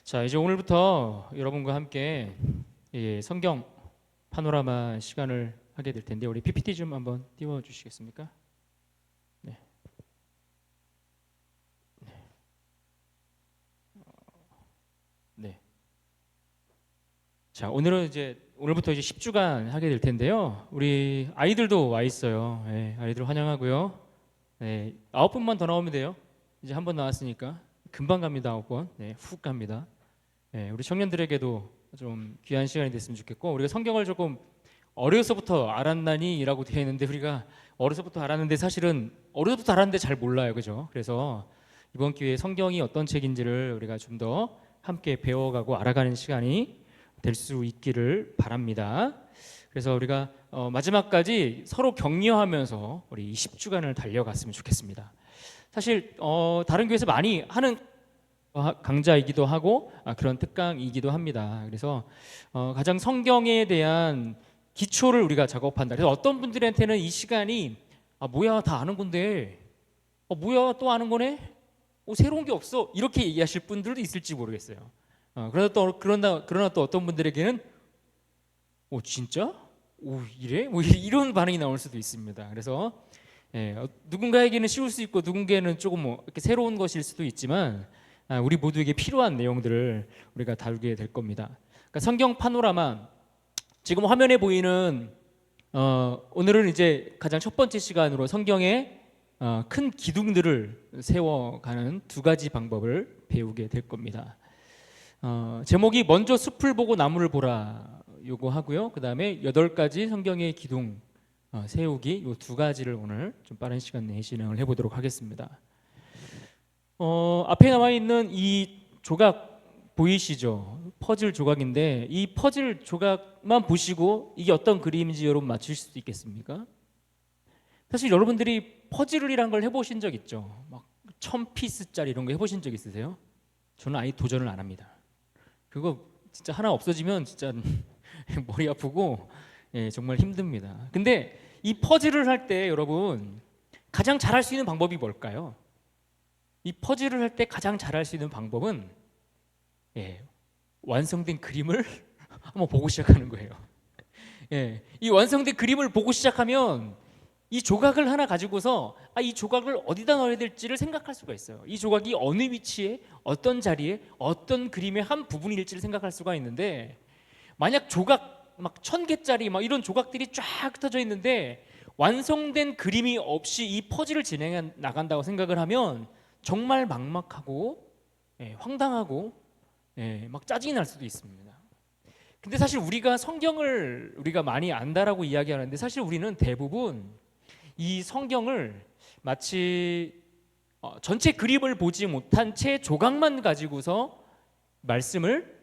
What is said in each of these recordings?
자, 이제 오늘부터 여러분과 함께 성경 파노라마 시간을 하게 될 텐데 우리 PPT 좀 한번 띄워 주시겠습니까? 네. 네. 자, 오늘부터 이제 10주간 하게 될 텐데요. 우리 아이들도 와 있어요. 네, 아이들 환영하고요. 네, 9분만 더 나오면 돼요. 이제 한 번 나왔으니까 금방 갑니다. 9번. 네, 훅 갑니다. 네, 우리 청년들에게도 좀 귀한 시간이 됐으면 좋겠고, 우리가 성경을 조금 어려서부터 알았나니라고 되어 있는데 우리가 어려서부터 알았는데 사실은 어려서부터 알았는데 잘 몰라요, 그죠? 그래서 이번 기회에 성경이 어떤 책인지를 우리가 좀 더 함께 배워가고 알아가는 시간이 될 수 있기를 바랍니다. 그래서 우리가 마지막까지 서로 격려하면서 우리 20주간을 달려갔으면 좋겠습니다. 사실 다른 교회에서 많이 하는 강좌이기도 하고 그런 특강이기도 합니다. 그래서 가장 성경에 대한 기초를 우리가 작업한다. 그래서 어떤 분들한테는 이 시간이 뭐야 다 아는 건데 뭐야 또 아는 거네? 새로운 게 없어 이렇게 얘기하실 분들도 있을지 모르겠어요. 그러나 또 어떤 분들에게는 진짜? 이래? 이런 반응이 나올 수도 있습니다. 그래서 누군가에게는 쉬울 수 있고 누군가에게는 조금 이렇게 새로운 것일 수도 있지만 우리 모두에게 필요한 내용들을 우리가 다루게 될 겁니다. 그러니까 성경 파노라마, 지금 화면에 보이는 오늘은 이제 가장 첫 번째 시간으로 성경의 큰 기둥들을 세워가는 두 가지 방법을 배우게 될 겁니다. 제목이 먼저 숲을 보고 나무를 보라 요거 하고요. 그 다음에 8가지 성경의 기둥 세우기 요 두 가지를 오늘 좀 빠른 시간 내에 진행을 해보도록 하겠습니다. 앞에 나와 있는 이 조각 보이시죠? 퍼즐 조각인데 이 퍼즐 조각만 보시고 이게 어떤 그림인지 여러분 맞추실 수 있겠습니까? 사실 여러분들이 퍼즐이란 걸 해보신 적 있죠? 막 1000피스짜리 이런 거 해보신 적 있으세요? 저는 아예 도전을 안 합니다. 그거 진짜 하나 없어지면 진짜 머리 아프고 정말 힘듭니다. 근데 이 퍼즐을 할 때 여러분 가장 잘할 수 있는 방법이 뭘까요? 이 퍼즐을 할 때 가장 잘할 수 있는 방법은 완성된 그림을 한번 보고 시작하는 거예요. 이 완성된 그림을 보고 시작하면 이 조각을 하나 가지고서 이 조각을 어디다 넣어야 될지를 생각할 수가 있어요. 이 조각이 어느 위치에 어떤 자리에 어떤 그림의 한 부분일지를 생각할 수가 있는데, 만약 조각 막 1000개짜리 막 이런 조각들이 쫙 흩어져 있는데 완성된 그림이 없이 이 퍼즐을 진행해 나간다고 생각을 하면 정말 막막하고 황당하고 막 짜증이 날 수도 있습니다. 근데 사실 우리가 성경을 우리가 많이 안다라고 이야기하는데 사실 우리는 대부분 이 성경을 마치 전체 그림을 보지 못한 채 조각만 가지고서 말씀을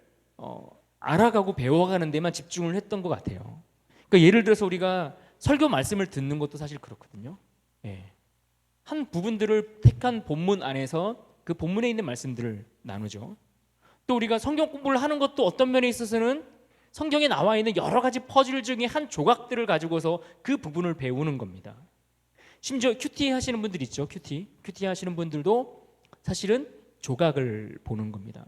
알아가고 배워가는 데만 집중을 했던 것 같아요. 그러니까 예를 들어서 우리가 설교 말씀을 듣는 것도 사실 그렇거든요. 한 부분들을 택한 본문 안에서 그 본문에 있는 말씀들을 나누죠. 또 우리가 성경 공부를 하는 것도 어떤 면에 있어서는 성경에 나와 있는 여러 가지 퍼즐 중에 한 조각들을 가지고서 그 부분을 배우는 겁니다. 심지어 큐티 하시는 분들 있죠. 큐티 하시는 분들도 사실은 조각을 보는 겁니다.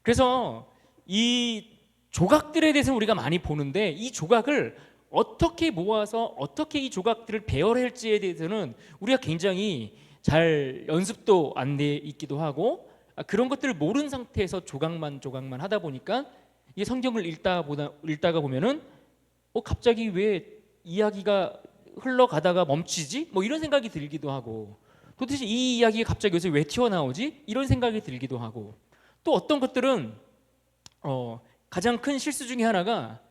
그래서 이 조각들에 대해서 우리가 많이 보는데 이 조각을 어떻게 모아서 어떻게 이 조각들을 배열할지에 대해서는 우리가 굉장히 잘 연습도 안 돼 있기도 하고 그런 것들을 모르는 상태에서 조각만 하다 보니까 이 성경을 읽다가 보면은 갑자기 왜 이야기가 흘러가다가 멈추지? 이런 생각이 들기도 하고, 도대체 이 이야기가 갑자기 여기서 왜 튀어나오지? 이런 생각이 들기도 하고, 또 어떤 것들은 가장 큰 실수 중에 하나가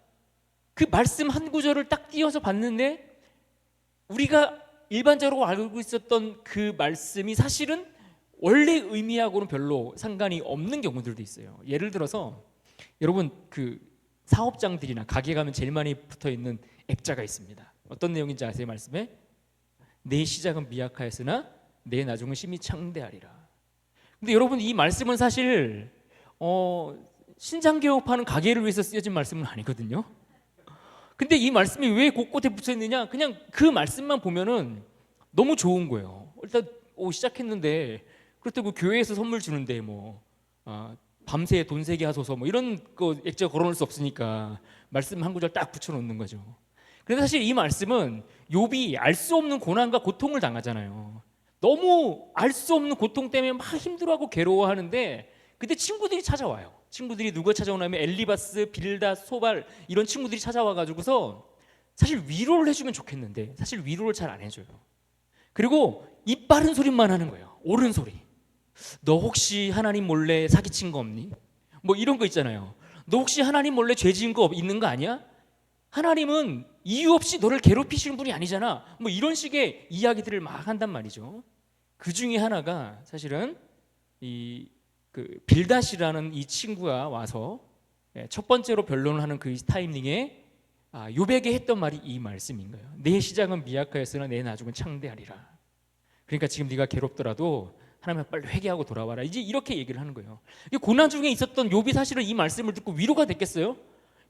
그 말씀 한 구절을 딱 띄어서 봤는데 우리가 일반적으로 알고 있었던 그 말씀이 사실은 원래 의미하고는 별로 상관이 없는 경우들도 있어요. 예를 들어서 여러분 그 사업장들이나 가게 가면 제일 많이 붙어있는 액자가 있습니다. 어떤 내용인지 아세요? 말씀에 내 시작은 미약하였으나 내 나중은 심히 창대하리라. 근데 여러분 이 말씀은 사실 신장개업하는 가게를 위해서 쓰여진 말씀은 아니거든요. 근데 이 말씀이 왜 곳곳에 붙어 있느냐? 그냥 그 말씀만 보면은 너무 좋은 거예요. 일단 시작했는데 그렇다고 교회에서 선물 주는데 밤새 돈 세게 하소서 뭐 이런 거 액자 걸어놓을 수 없으니까 말씀 한 구절 딱 붙여놓는 거죠. 그런데 사실 이 말씀은 욥이 알 수 없는 고난과 고통을 당하잖아요. 너무 알 수 없는 고통 때문에 막 힘들어하고 괴로워하는데 그때 친구들이 찾아와요. 친구들이 누가 찾아오냐면 엘리바스, 빌닷, 소발 이런 친구들이 찾아와 가지고서 사실 위로를 해주면 좋겠는데 사실 위로를 잘 안 해줘요. 그리고 입 바른 소리만 하는 거예요. 옳은 소리. 너 혹시 하나님 몰래 사기친 거 없니? 뭐 이런 거 있잖아요. 너 혹시 하나님 몰래 죄 지은 거 있는 거 아니야? 하나님은 이유 없이 너를 괴롭히시는 분이 아니잖아. 뭐 이런 식의 이야기들을 막 한단 말이죠. 그 중에 하나가 사실은 이 빌닷이라는 이 친구가 와서 첫 번째로 변론을 하는 그 타이밍에 욥에게 했던 말이 이 말씀인 거예요. 내 시작은 미약하였으나 내 나중은 창대하리라. 그러니까 지금 네가 괴롭더라도 하나님 빨리 회개하고 돌아와라. 이제 이렇게 얘기를 하는 거예요. 고난 중에 있었던 욥이 사실은 이 말씀을 듣고 위로가 됐겠어요?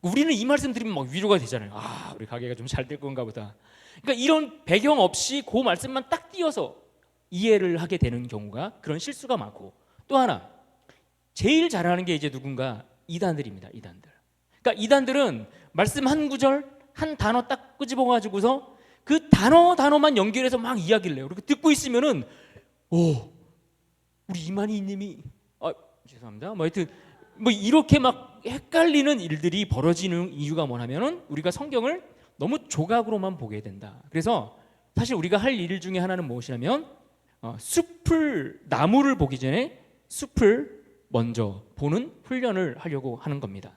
우리는 이 말씀 들으면 막 위로가 되잖아요. 우리 가게가 좀 잘 될 건가 보다. 그러니까 이런 배경 없이 그 말씀만 딱 띄어서 이해를 하게 되는 경우가 그런 실수가 많고 또 하나 제일 잘하는 게 이제 누군가 이단들입니다. 이단들. 그러니까 이단들은 말씀 한 구절 한 단어 딱 끄집어 가지고서 그 단어만 연결해서 막 이야기를 해요. 그리고 듣고 있으면은 우리 이만희님이 죄송합니다. 뭐 하여튼 뭐 이렇게 막 헷갈리는 일들이 벌어지는 이유가 뭐냐면은 우리가 성경을 너무 조각으로만 보게 된다. 그래서 사실 우리가 할 일 중에 하나는 무엇이냐면 나무를 보기 전에 숲을 먼저 보는 훈련을 하려고 하는 겁니다.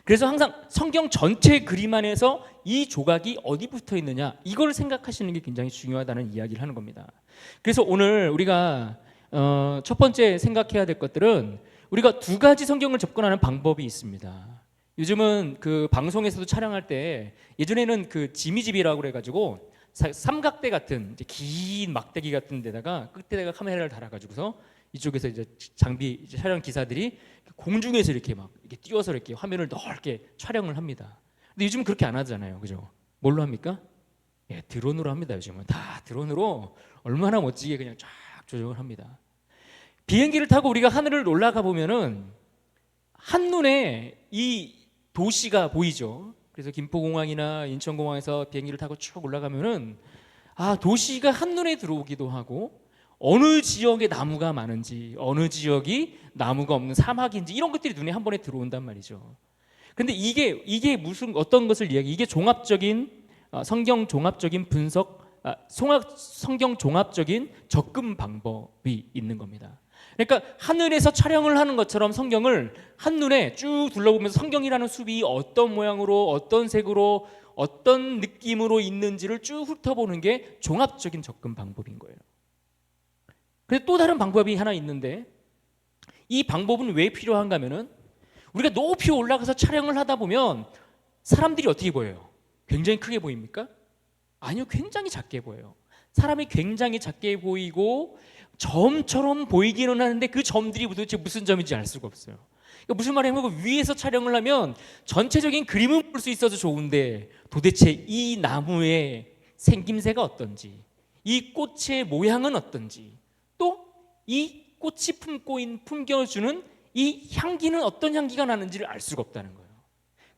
그래서 항상 성경 전체 그림 안에서 이 조각이 어디 붙어 있느냐 이걸 생각하시는 게 굉장히 중요하다는 이야기를 하는 겁니다. 그래서 오늘 우리가 첫 번째 생각해야 될 것들은 우리가 두 가지 성경을 접근하는 방법이 있습니다. 요즘은 그 방송에서도 촬영할 때 예전에는 그 지미집이라고 그래가지고 삼각대 같은 이제 긴 막대기 같은 데다가 끝에다가 카메라를 달아가지고서 이쪽에서 이제 이제 촬영 기사들이 공중에서 이렇게 막 이렇게 띄워서 이렇게 화면을 넓게 촬영을 합니다. 근데 요즘은 그렇게 안 하잖아요, 그죠? 뭘로 합니까? 드론으로 합니다. 요즘은 다 드론으로 얼마나 멋지게 그냥 쫙 조정을 합니다. 비행기를 타고 우리가 하늘을 올라가 보면은 한눈에 이 도시가 보이죠. 그래서 김포공항이나 인천공항에서 비행기를 타고 쭉 올라가면은 도시가 한눈에 들어오기도 하고 어느 지역에 나무가 많은지 어느 지역이 나무가 없는 사막인지 이런 것들이 눈에 한 번에 들어온단 말이죠. 근데 이게 무슨 어떤 것을 이게 종합적인 성경 종합적인 분석 성경 종합적인 접근 방법이 있는 겁니다. 그러니까 하늘에서 촬영을 하는 것처럼 성경을 한눈에 쭉 둘러보면서 성경이라는 숲이 어떤 모양으로 어떤 색으로 어떤 느낌으로 있는지를 쭉 훑어보는 게 종합적인 접근 방법인 거예요. 그런데 또 다른 방법이 하나 있는데 이 방법은 왜 필요한가 하면은 우리가 높이 올라가서 촬영을 하다 보면 사람들이 어떻게 보여요? 굉장히 크게 보입니까? 아니요, 굉장히 작게 보여요. 사람이 굉장히 작게 보이고 점처럼 보이기는 하는데 그 점들이 도대체 무슨 점인지 알 수가 없어요. 그러니까 무슨 말이냐면 위에서 촬영을 하면 전체적인 그림은 볼 수 있어서 좋은데 도대체 이 나무의 생김새가 어떤지 이 꽃의 모양은 어떤지 또 이 꽃이 품겨주는 이 향기는 어떤 향기가 나는지를 알 수가 없다는 거예요.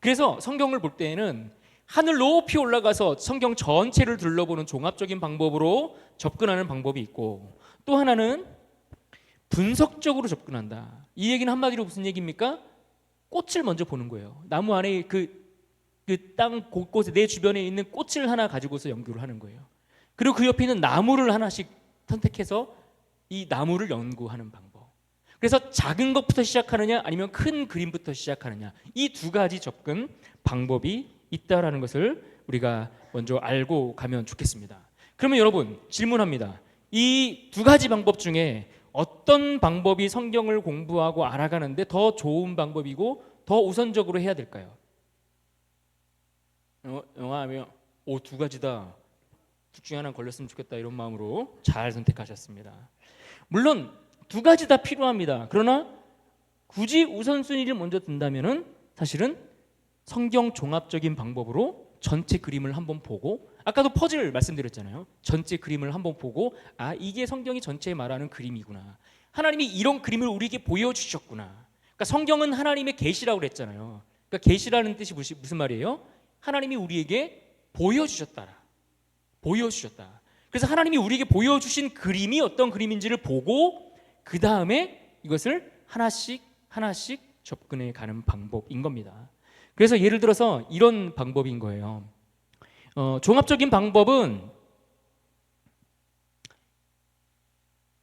그래서 성경을 볼 때에는 하늘 높이 올라가서 성경 전체를 둘러보는 종합적인 방법으로 접근하는 방법이 있고 또 하나는 분석적으로 접근한다. 이 얘기는 한마디로 무슨 얘기입니까? 꽃을 먼저 보는 거예요. 나무 안에 그 땅 곳곳에 내 주변에 있는 꽃을 하나 가지고서 연구를 하는 거예요. 그리고 그 옆에 있는 나무를 하나씩 선택해서 이 나무를 연구하는 방법. 그래서 작은 것부터 시작하느냐 아니면 큰 그림부터 시작하느냐 이 두 가지 접근 방법이 있다라는 것을 우리가 먼저 알고 가면 좋겠습니다. 그러면 여러분 질문합니다. 이 두 가지 방법 중에 어떤 방법이 성경을 공부하고 알아가는데 더 좋은 방법이고 더 우선적으로 해야 될까요? 영화하면 두 가지다. 둘 중에 하나 걸렸으면 좋겠다 이런 마음으로 잘 선택하셨습니다. 물론 두 가지 다 필요합니다. 그러나 굳이 우선순위를 먼저 둔다면은 사실은 성경 종합적인 방법으로 전체 그림을 한번 보고 아까도 퍼즐 말씀드렸잖아요. 전체 그림을 한번 보고 이게 성경이 전체에 말하는 그림이구나. 하나님이 이런 그림을 우리에게 보여주셨구나. 그러니까 성경은 하나님의 계시라고 그랬잖아요. 그러니까 계시라는 뜻이 무슨 말이에요? 하나님이 우리에게 보여주셨다. 보여주셨다. 그래서 하나님이 우리에게 보여주신 그림이 어떤 그림인지를 보고 그 다음에 이것을 하나씩 하나씩 접근해 가는 방법인 겁니다. 그래서 예를 들어서 이런 방법인 거예요. 종합적인 방법은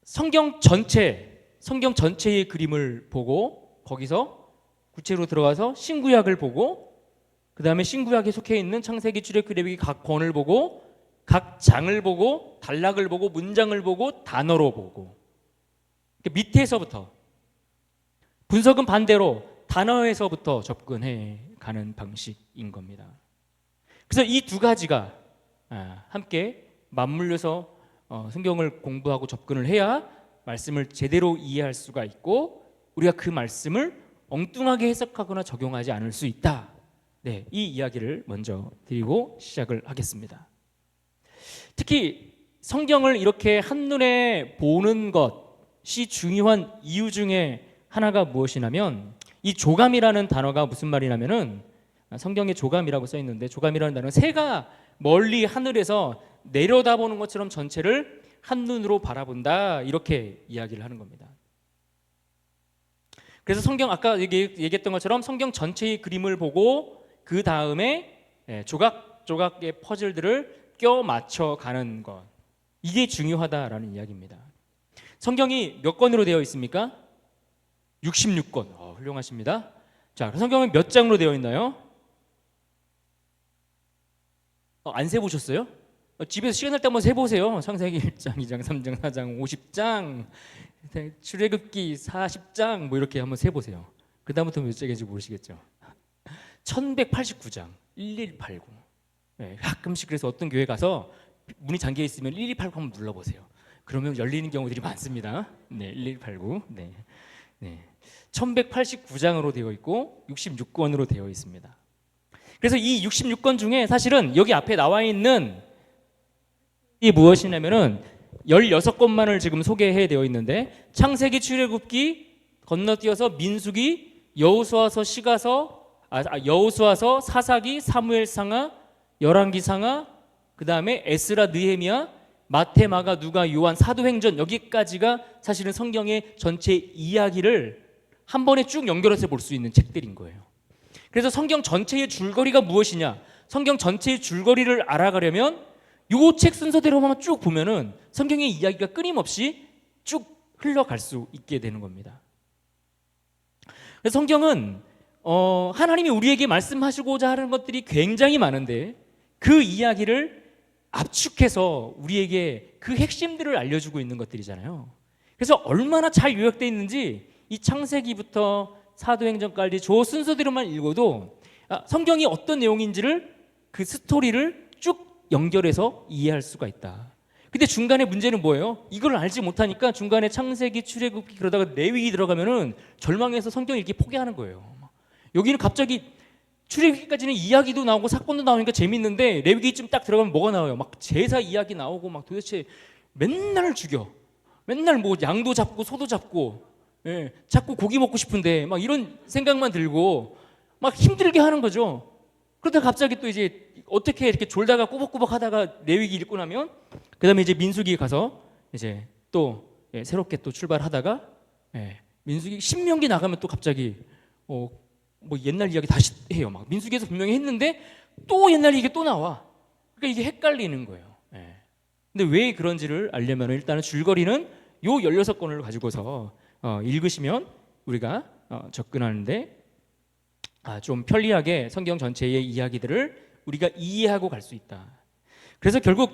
성경 전체의 그림을 보고 거기서 구체로 들어가서 신구약을 보고 그 다음에 신구약에 속해 있는 창세기, 출애굽기, 레위기 각 권을 보고 각 장을 보고 단락을 보고 문장을 보고 단어로 보고 밑에서부터 분석은 반대로 단어에서부터 접근해 가는 방식인 겁니다. 그래서 이 두 가지가 함께 맞물려서 성경을 공부하고 접근을 해야 말씀을 제대로 이해할 수가 있고 우리가 그 말씀을 엉뚱하게 해석하거나 적용하지 않을 수 있다. 네, 이 이야기를 먼저 드리고 시작을 하겠습니다. 특히 성경을 이렇게 한눈에 보는 것이 중요한 이유 중에 하나가 무엇이냐면 이 조감이라는 단어가 무슨 말이냐면은 성경에 조감이라고 써 있는데 조감이라는 단어는 새가 멀리 하늘에서 내려다보는 것처럼 전체를 한눈으로 바라본다 이렇게 이야기를 하는 겁니다. 그래서 성경 아까 얘기했던 것처럼 성경 전체의 그림을 보고 그 다음에 조각조각의 퍼즐들을 껴 맞춰 가는 것 이게 중요하다라는 이야기입니다. 성경이 몇 권으로 되어 있습니까? 66권. 훌륭하십니다. 자, 성경은 몇 장으로 되어 있나요? 안 세보셨어요? 집에서 시간 날 때 한번 세보세요. 창세기 1장, 2장, 3장, 4장, 50장, 출애굽기 40장 뭐 이렇게 한번 세보세요. 그 다음부터 몇 장인지 모르시겠죠. 1189장, 1189. 네, 가끔씩 그래서 어떤 교회 가서 문이 잠겨 있으면 1189 한번 눌러보세요. 그러면 열리는 경우들이 많습니다. 네, 1189. 네, 네. 1189장으로 되어 있고 66권으로 되어 있습니다. 그래서 이 66권 중에 사실은 여기 앞에 나와 있는 이 무엇이냐면은 16권만을 지금 소개해 되어 있는데 창세기, 출애굽기 건너뛰어서 민수기, 여호수아서, 시가서, 여호수아서, 사사기, 사무엘상하, 열왕기상하, 그 다음에 에스라, 느헤미야, 마태, 마가, 누가, 요한, 사도행전 여기까지가 사실은 성경의 전체 이야기를 한 번에 쭉 연결해서 볼 수 있는 책들인 거예요. 그래서 성경 전체의 줄거리가 무엇이냐, 성경 전체의 줄거리를 알아가려면 요 책 순서대로만 쭉 보면은 성경의 이야기가 끊임없이 쭉 흘러갈 수 있게 되는 겁니다. 그래서 성경은 하나님이 우리에게 말씀하시고자 하는 것들이 굉장히 많은데 그 이야기를 압축해서 우리에게 그 핵심들을 알려주고 있는 것들이잖아요. 그래서 얼마나 잘 요약되어 있는지 이 창세기부터 사도행전까지 저 순서대로만 읽어도 성경이 어떤 내용인지를 그 스토리를 쭉 연결해서 이해할 수가 있다. 근데 중간에 문제는 뭐예요? 이걸 알지 못하니까 중간에 창세기, 출애굽기 그러다가 레위기 들어가면은 절망해서 성경 읽기 포기하는 거예요. 여기는 갑자기 출애굽기까지는 이야기도 나오고 사건도 나오니까 재밌는데 레위기쯤 딱 들어가면 뭐가 나와요? 막 제사 이야기 나오고 막 도대체 맨날 죽여. 맨날 뭐 양도 잡고 소도 잡고 자꾸 고기 먹고 싶은데 막 이런 생각만 들고 막 힘들게 하는 거죠. 그러다 갑자기 또 이제 어떻게 이렇게 졸다가 꾸벅꾸벅 하다가 레위기 읽고 나면 그 다음에 이제 민수기 가서 이제 또 새롭게 또 출발하다가 민수기 신명기 나가면 또 갑자기 뭐 옛날 이야기 다시 해요. 막 민수기에서 분명히 했는데 또 옛날 이게 또 나와. 그러니까 이게 헷갈리는 거예요. 근데 왜 그런지를 알려면 일단은 줄거리는 요 16권을 가지고서 읽으시면 우리가 접근하는데 좀 편리하게 성경 전체의 이야기들을 우리가 이해하고 갈 수 있다. 그래서 결국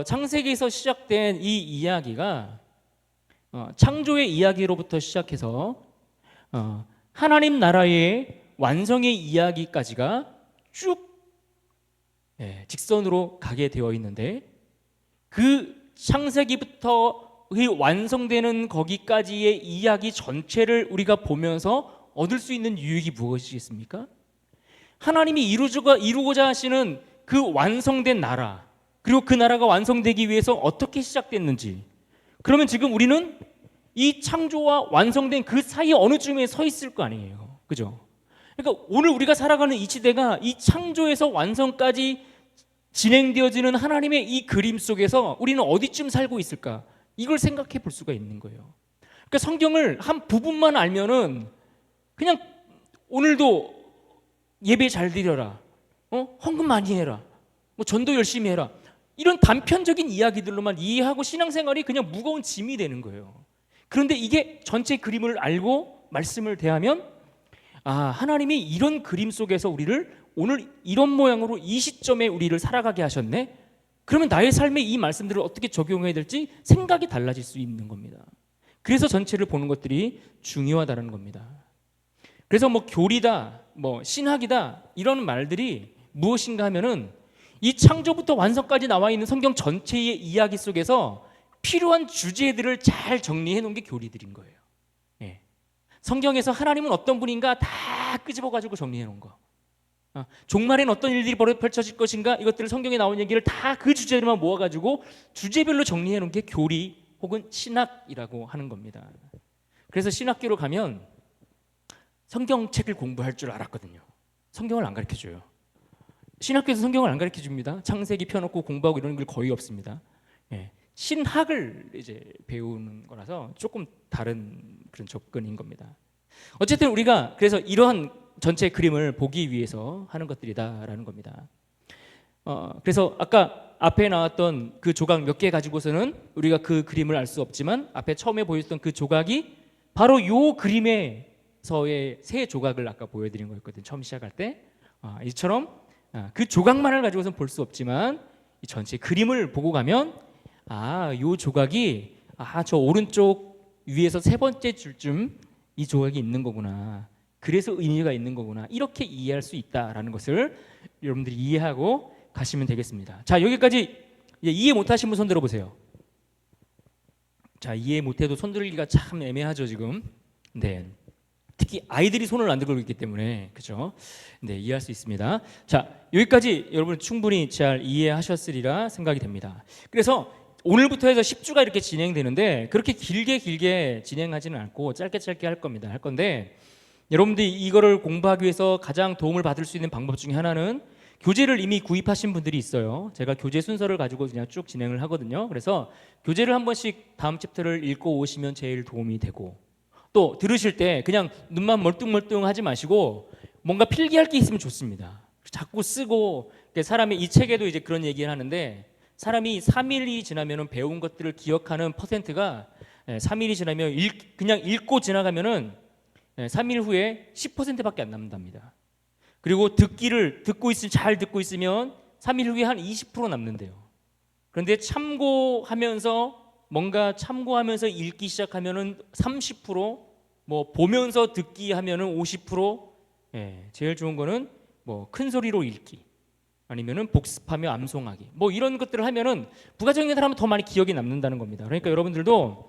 창세기에서 시작된 이 이야기가 창조의 이야기로부터 시작해서 하나님 나라의 완성의 이야기까지가 쭉 직선으로 가게 되어 있는데 그 창세기부터의 완성되는 거기까지의 이야기 전체를 우리가 보면서 얻을 수 있는 유익이 무엇이겠습니까? 하나님이 이루고자 하시는 그 완성된 나라, 그리고 그 나라가 완성되기 위해서 어떻게 시작됐는지. 그러면 지금 우리는 이 창조와 완성된 그 사이 어느 쯤에 서 있을 거 아니에요. 그죠? 그러니까 오늘 우리가 살아가는 이 시대가 이 창조에서 완성까지 진행되어지는 하나님의 이 그림 속에서 우리는 어디쯤 살고 있을까? 이걸 생각해 볼 수가 있는 거예요. 그러니까 성경을 한 부분만 알면은 그냥 오늘도 예배 잘 드려라, 헌금 많이 해라, 뭐 전도 열심히 해라, 이런 단편적인 이야기들로만 이해하고 신앙생활이 그냥 무거운 짐이 되는 거예요. 그런데 이게 전체 그림을 알고 말씀을 대하면 하나님이 이런 그림 속에서 우리를 오늘 이런 모양으로 이 시점에 우리를 살아가게 하셨네? 그러면 나의 삶에 이 말씀들을 어떻게 적용해야 될지 생각이 달라질 수 있는 겁니다. 그래서 전체를 보는 것들이 중요하다는 겁니다. 그래서 뭐 교리다, 뭐 신학이다 이런 말들이 무엇인가 하면은 이 창조부터 완성까지 나와 있는 성경 전체의 이야기 속에서 필요한 주제들을 잘 정리해 놓은 게 교리들인 거예요. 예. 성경에서 하나님은 어떤 분인가 다 끄집어 가지고 정리해 놓은 거. 종말엔 어떤 일들이 펼쳐질 것인가, 이것들을 성경에 나온 얘기를 다 그 주제로만 모아 가지고 주제별로 정리해 놓은 게 교리 혹은 신학이라고 하는 겁니다. 그래서 신학교로 가면 성경책을 공부할 줄 알았거든요. 성경을 안 가르쳐 줘요. 신학교에서 성경을 안 가르쳐 줍니다. 창세기 펴놓고 공부하고 이런 걸 거의 없습니다. 예. 신학을 이제 배우는 거라서 조금 다른 그런 접근인 겁니다. 어쨌든 우리가 그래서 이러한 전체 그림을 보기 위해서 하는 것들이다라는 겁니다. 그래서 아까 앞에 나왔던 그 조각 몇 개 가지고서는 우리가 그 그림을 알 수 없지만 앞에 처음에 보였던 그 조각이 바로 요 그림에서의 세 조각을 아까 보여드린 거였거든요. 처음 시작할 때 이처럼 그 조각만을 가지고서는 볼 수 없지만 이 전체 그림을 보고 가면 요 조각이 저 오른쪽 위에서 세 번째 줄쯤 이 조각이 있는 거구나. 그래서 의미가 있는 거구나. 이렇게 이해할 수 있다라는 것을 여러분들이 이해하고 가시면 되겠습니다. 자, 여기까지 이해 못하신 분 손 들어보세요. 자, 이해 못해도 손 들기가 참 애매하죠 지금. 네. 특히 아이들이 손을 안 들고 있기 때문에 그렇죠. 네, 이해할 수 있습니다. 자, 여기까지 여러분 충분히 잘 이해하셨으리라 생각이 됩니다. 그래서 오늘부터 해서 10주가 이렇게 진행되는데 그렇게 길게 진행하지는 않고 짧게 할 겁니다. 할 건데 여러분들이 이거를 공부하기 위해서 가장 도움을 받을 수 있는 방법 중에 하나는 교재를 이미 구입하신 분들이 있어요. 제가 교재 순서를 가지고 그냥 쭉 진행을 하거든요. 그래서 교재를 한 번씩 다음 챕터를 읽고 오시면 제일 도움이 되고, 또 들으실 때 그냥 눈만 멀뚱멀뚱하지 마시고 뭔가 필기할 게 있으면 좋습니다. 자꾸 쓰고, 사람이 이 책에도 이제 그런 얘기를 하는데 사람이 3일이 지나면은 배운 것들을 기억하는 퍼센트가 3일이 지나면 그냥 읽고 지나가면은 3일 후에 10%밖에 안 남는답니다. 그리고 잘 듣고 있으면 3일 후에 한 20% 남는데요. 그런데 뭔가 참고하면서 읽기 시작하면은 30%, 뭐 보면서 듣기 하면은 50%, 제일 좋은 거는 뭐 큰 소리로 읽기, 아니면은 복습하며 암송하기, 뭐 이런 것들을 하면은 부가적인 것들 하면 더 많이 기억이 남는다는 겁니다. 그러니까 여러분들도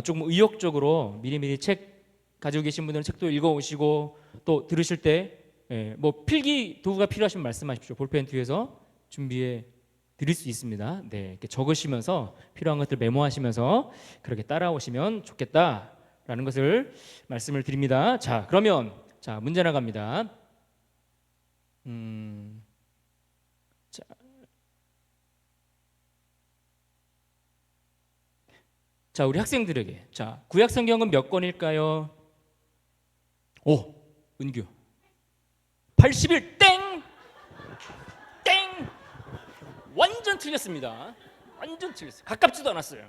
조금 의욕적으로 미리미리 책 가지고 계신 분들은 책도 읽어오시고, 또 들으실 때 뭐 필기 도구가 필요하시면 말씀하십시오. 볼펜 뒤에서 준비해 드릴 수 있습니다. 네, 이렇게 적으시면서 필요한 것들 메모하시면서 그렇게 따라오시면 좋겠다라는 것을 말씀을 드립니다. 자, 그러면 문제 나갑니다. 자, 우리 학생들에게 구약 성경은 몇 권일까요? 오, 은규 81 땡! 땡! 완전 틀렸습니다. 완전 틀렸어요. 가깝지도 않았어요.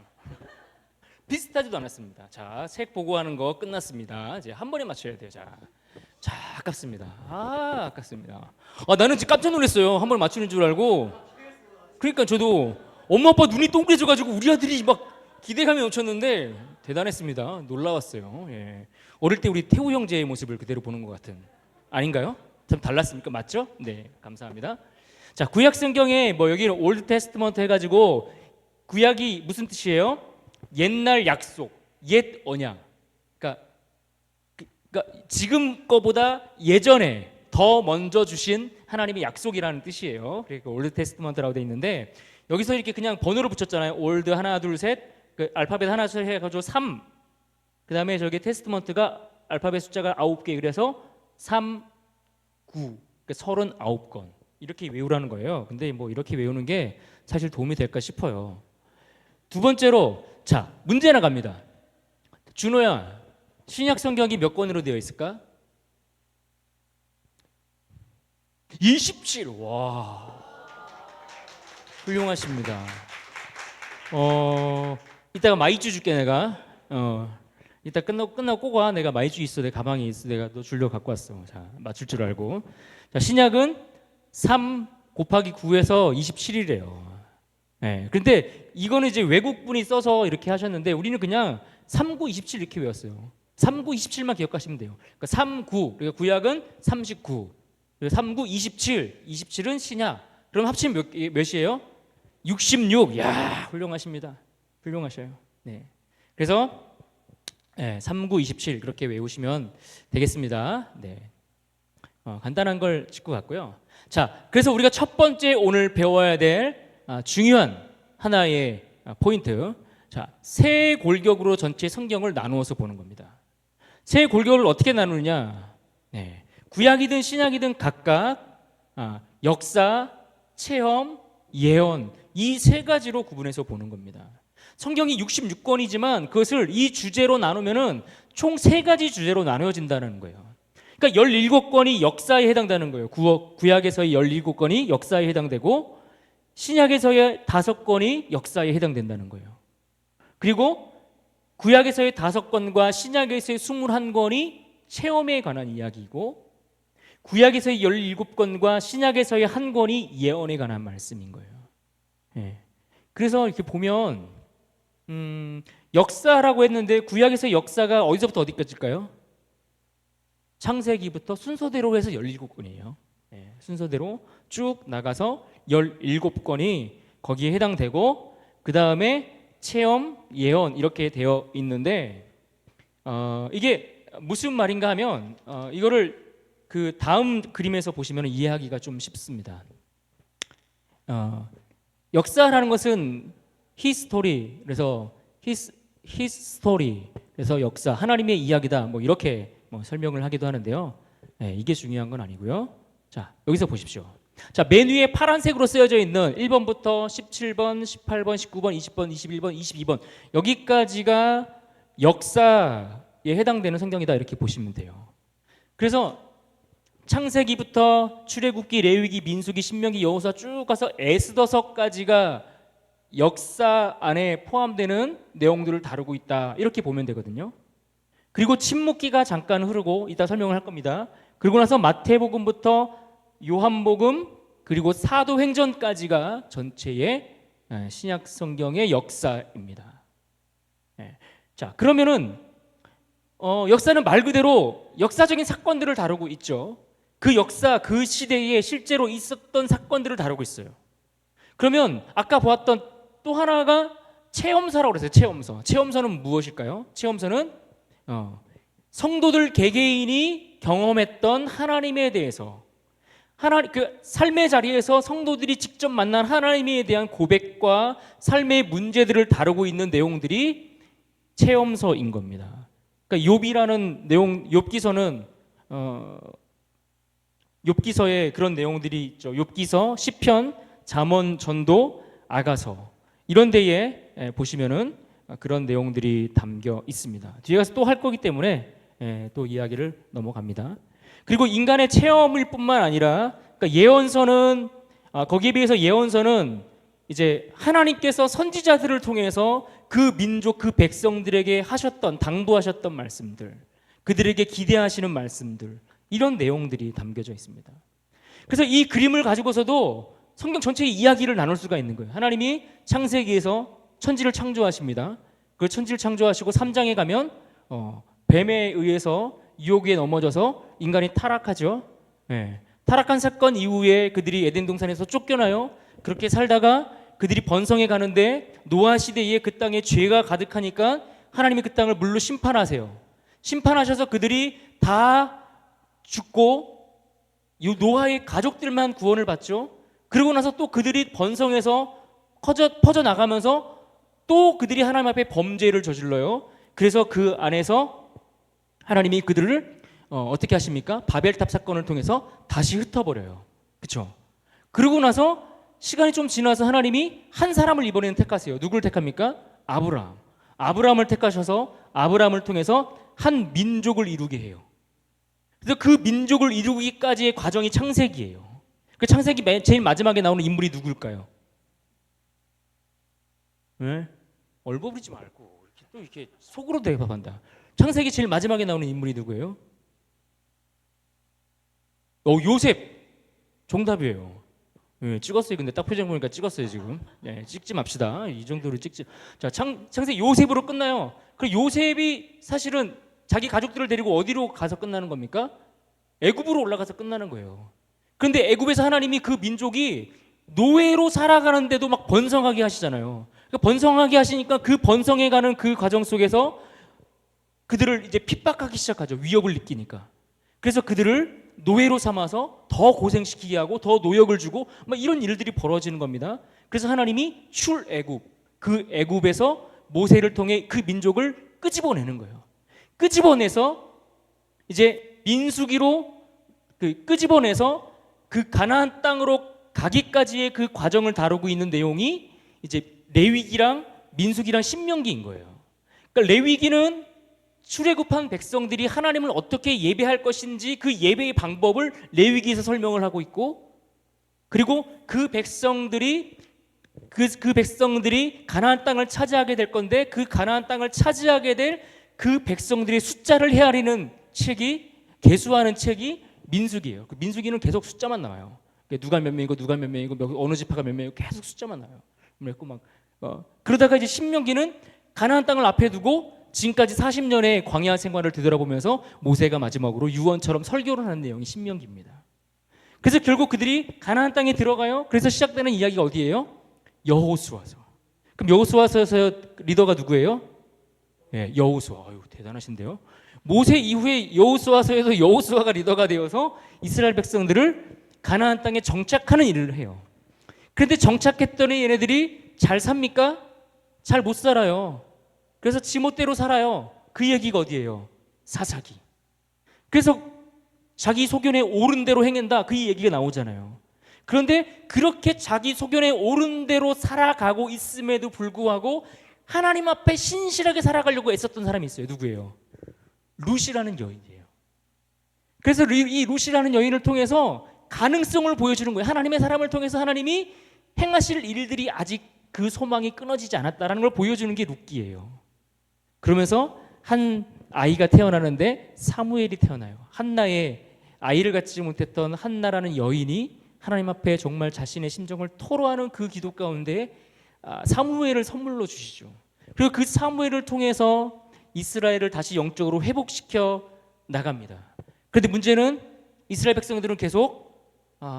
비슷하지도 않았습니다. 자, 책 보고하는 거 끝났습니다. 이제 한 번에 맞춰야 돼요. 자, 아깝습니다. 아깝습니다. 나는 지금 깜짝 놀랐어요. 한 번에 맞추는 줄 알고. 그러니까 저도 엄마 아빠 눈이 동그래져가지고 우리 아들이 막 기대감이 넘쳤는데 대단했습니다. 놀라웠어요. 예. 어릴 때 우리 태우 형제의 모습을 그대로 보는 것 같은. 아닌가요? 참 달랐습니까? 맞죠? 네, 감사합니다. 자, 구약 성경에 뭐 여기는 올드 테스트먼트 해가지고 구약이 무슨 뜻이에요? 옛날 약속, 옛 언약. 그러니까 지금 거보다 예전에 더 먼저 주신 하나님의 약속이라는 뜻이에요. 그러니까 올드 테스트먼트라고 돼 있는데 여기서 이렇게 그냥 번호를 붙였잖아요. 올드 하나 둘 셋, 그 알파벳 하나 둘 셋 해가지고 3 그 다음에 저기 테스트먼트가 알파벳 숫자가 9개, 그래서 3, 9, 그러니까 39권 이렇게 외우라는 거예요. 근데 뭐 이렇게 외우는 게 사실 도움이 될까 싶어요. 두 번째로, 자, 문제 나갑니다. 준호야, 신약 성경이 몇 권으로 되어 있을까? 27. 와, 훌륭하십니다. 이따가 마이쮸 줄게 내가. 이따 끝나고 꼭 와. 내가 마이쮸 있어. 내 가방에 있어. 내가 너 주려고 갖고 왔어. 자, 맞출 줄 알고. 자, 신약은 3 곱하기 9에서 27이래요. 네, 그런데 이거는 이제 외국 분이 써서 이렇게 하셨는데 우리는 그냥 3, 9, 27 이렇게 외웠어요. 3, 9, 27만 기억하시면 돼요. 그러니까 3, 9, 그러니까 구약은 39, 3, 9, 27, 27은 신약. 그럼 합치면 몇이에요? 66. 야, 훌륭하십니다. 훌륭하셔요. 네. 그래서 3, 9, 27 그렇게 외우시면 되겠습니다. 네. 간단한 걸 짚고 갔고요. 자, 그래서 우리가 첫 번째 오늘 배워야 될 중요한 하나의 포인트. 자, 세 골격으로 전체 성경을 나누어서 보는 겁니다. 세 골격을 어떻게 나누느냐? 네. 구약이든 신약이든 각각 역사, 체험, 예언 이 세 가지로 구분해서 보는 겁니다. 성경이 66권이지만 그것을 이 주제로 나누면은 총 세 가지 주제로 나누어진다는 거예요. 그러니까 17권이 역사에 해당되는 거예요. 구약에서의 17권이 역사에 해당되고 신약에서의 5권이 역사에 해당된다는 거예요. 그리고 구약에서의 5권과 신약에서의 21권이 체험에 관한 이야기이고 구약에서의 17권과 신약에서의 1권이 예언에 관한 말씀인 거예요. 예. 그래서 이렇게 보면 역사라고 했는데 구약에서의 역사가 어디서부터 어디까지일까요? 창세기부터 순서대로 해서 17권이에요. 예. 순서대로 쭉 나가서 17권이 거기에 해당되고 그 다음에 체험, 예언 이렇게 되어 있는데 이게 무슨 말인가 하면 이거를 그 다음 그림에서 보시면 이해하기가 좀 쉽습니다. 역사라는 것은 히스토리, 그래서 히스토리, 그래서 역사, 하나님의 이야기다, 뭐 이렇게 설명을 하기도 하는데요. 네, 이게 중요한 건 아니고요. 자, 여기서 보십시오. 자, 맨 위에 파란색으로 쓰여져 있는 1번부터 17번, 18번, 19번, 20번, 21번, 22번 여기까지가 역사에 해당되는 성경이다 이렇게 보시면 돼요. 그래서 창세기부터 출애굽기, 레위기, 민수기, 신명기, 여호수아 쭉 가서 에스더서까지가 역사 안에 포함되는 내용들을 다루고 있다 이렇게 보면 되거든요. 그리고 침묵기가 잠깐 흐르고 이따 설명을 할 겁니다. 그리고 나서 마태복음부터 요한복음 그리고 사도행전까지가 전체의 신약 성경의 역사입니다. 자, 그러면은 역사는 말 그대로 역사적인 사건들을 다루고 있죠. 그 역사, 그 시대에 실제로 있었던 사건들을 다루고 있어요. 그러면 아까 보았던 또 하나가 체험서라고 그랬어요. 체험서. 체험서는 무엇일까요? 체험서는 성도들 개개인이 경험했던 하나님에 대해서 그 삶의 자리에서 성도들이 직접 만난 하나님에 대한 고백과 삶의 문제들을 다루고 있는 내용들이 체험서인 겁니다. 그러니까 욥이라는 내용, 욥기서는 욥기서에 그런 내용들이 있죠. 욥기서, 시편, 잠언, 전도, 아가서 이런 데에 보시면은 그런 내용들이 담겨 있습니다. 뒤에 가서 또 할 거기 때문에 또 이야기를 넘어갑니다. 그리고 인간의 체험일 뿐만 아니라 그러니까 예언서는 거기에 비해서 예언서는 이제 하나님께서 선지자들을 통해서 그 민족 그 백성들에게 하셨던 당부하셨던 말씀들, 그들에게 기대하시는 말씀들 이런 내용들이 담겨져 있습니다. 그래서 이 그림을 가지고서도 성경 전체의 이야기를 나눌 수가 있는 거예요. 하나님이 창세기에서 천지를 창조하십니다. 그 천지를 창조하시고 3장에 가면 뱀에 의해서 유혹에 넘어져서 인간이 타락하죠. 타락한 사건 이후에 그들이 에덴 동산에서 쫓겨나요. 그렇게 살다가 그들이 번성해 가는데 노아 시대에 그 땅에 죄가 가득하니까 하나님이 그 땅을 물로 심판하세요. 심판하셔서 그들이 다 죽고 이 노아의 가족들만 구원을 받죠. 그러고 나서 또 그들이 번성해서 퍼져 나가면서 또 그들이 하나님 앞에 범죄를 저질러요. 그래서 그 안에서 하나님이 그들을 어떻게 하십니까? 바벨탑 사건을 통해서 다시 흩어버려요. 그렇죠? 그러고 나서 시간이 좀 지나서 하나님이 한 사람을 이번에는 택하세요. 누구를 택합니까? 아브라함. 아브라함을 택하셔서 아브라함을 통해서 한 민족을 이루게 해요. 그래서 그 민족을 이루기까지의 과정이 창세기예요. 그 창세기 제일 마지막에 나오는 인물이 누굴까요? 네? 얼버무리지 말고 또 이렇게 속으로 대답한다. 창세기 제일 마지막에 나오는 인물이 누구예요? 요셉. 정답이에요. 네, 찍었어요. 근데 딱 표정 보니까 찍었어요 지금. 네, 찍지 맙시다. 이 정도로 찍지. 자, 창세기 요셉으로 끝나요. 그 요셉이 사실은 자기 가족들을 데리고 어디로 가서 끝나는 겁니까? 애굽으로 올라가서 끝나는 거예요. 그런데 애굽에서 하나님이 그 민족이 노예로 살아가는데도 막 번성하게 하시잖아요. 그러니까 번성하게 하시니까 그 번성해가는 그 과정 속에서 그들을 이제 핍박하기 시작하죠. 위협을 느끼니까. 그래서 그들을 노예로 삼아서 더 고생시키게 하고 더 노역을 주고 막 이런 일들이 벌어지는 겁니다. 그래서 하나님이 출애굽, 그 애굽에서 모세를 통해 그 민족을 끄집어내는 거예요. 끄집어내서 이제 민수기로 끄집어내서 그 가나안 땅으로 가기까지의 그 과정을 다루고 있는 내용이 이제 레위기랑 민수기랑 신명기인 거예요. 그러니까 레위기는 출애굽한 백성들이 하나님을 어떻게 예배할 것인지 그 예배의 방법을 레위기에서 설명을 하고 있고, 그리고 그 백성들이 가나안 땅을 차지하게 될 건데 그 가나안 땅을 차지하게 될 그 백성들의 숫자를 헤아리는 책이, 계수하는 책이 민수기예요. 그 민수기는 계속 숫자만 나와요. 누가 몇 명이고 누가 몇 명이고 어느 지파가 몇 명이고 계속 숫자만 나와요. 그러다가 이제 신명기는 가나안 땅을 앞에 두고 지금까지 40년의 광야 생활을 되돌아보면서 모세가 마지막으로 유언처럼 설교를 하는 내용이 신명기입니다. 그래서 결국 그들이 가나안 땅에 들어가요. 그래서 시작되는 이야기가 어디예요? 여호수아서. 그럼 여호수아서에서 리더가 누구예요? 네, 여호수아. 아유, 대단하신데요. 모세 이후에 여호수아서에서 여호수아가 리더가 되어서 이스라엘 백성들을 가나안 땅에 정착하는 일을 해요. 그런데 정착했더니 얘네들이 잘 삽니까? 잘 못 살아요. 그래서 지멋대로 살아요. 그 얘기가 어디예요? 사사기. 그래서 자기 소견에 옳은 대로 행한다, 그 얘기가 나오잖아요. 그런데 그렇게 자기 소견에 옳은 대로 살아가고 있음에도 불구하고 하나님 앞에 신실하게 살아가려고 애썼던 사람이 있어요. 누구예요? 룻이라는 여인이에요. 그래서 이 룻이라는 여인을 통해서 가능성을 보여주는 거예요. 하나님의 사람을 통해서 하나님이 행하실 일들이 아직 그 소망이 끊어지지 않았다는 걸 보여주는 게 룻기예요. 그러면서 한 아이가 태어나는데 사무엘이 태어나요. 한나의 아이를 갖지 못했던 한나라는 여인이 하나님 앞에 정말 자신의 심정을 토로하는 그 기도 가운데 사무엘을 선물로 주시죠. 그리고 그 사무엘을 통해서 이스라엘을 다시 영적으로 회복시켜 나갑니다. 그런데 문제는 이스라엘 백성들은 계속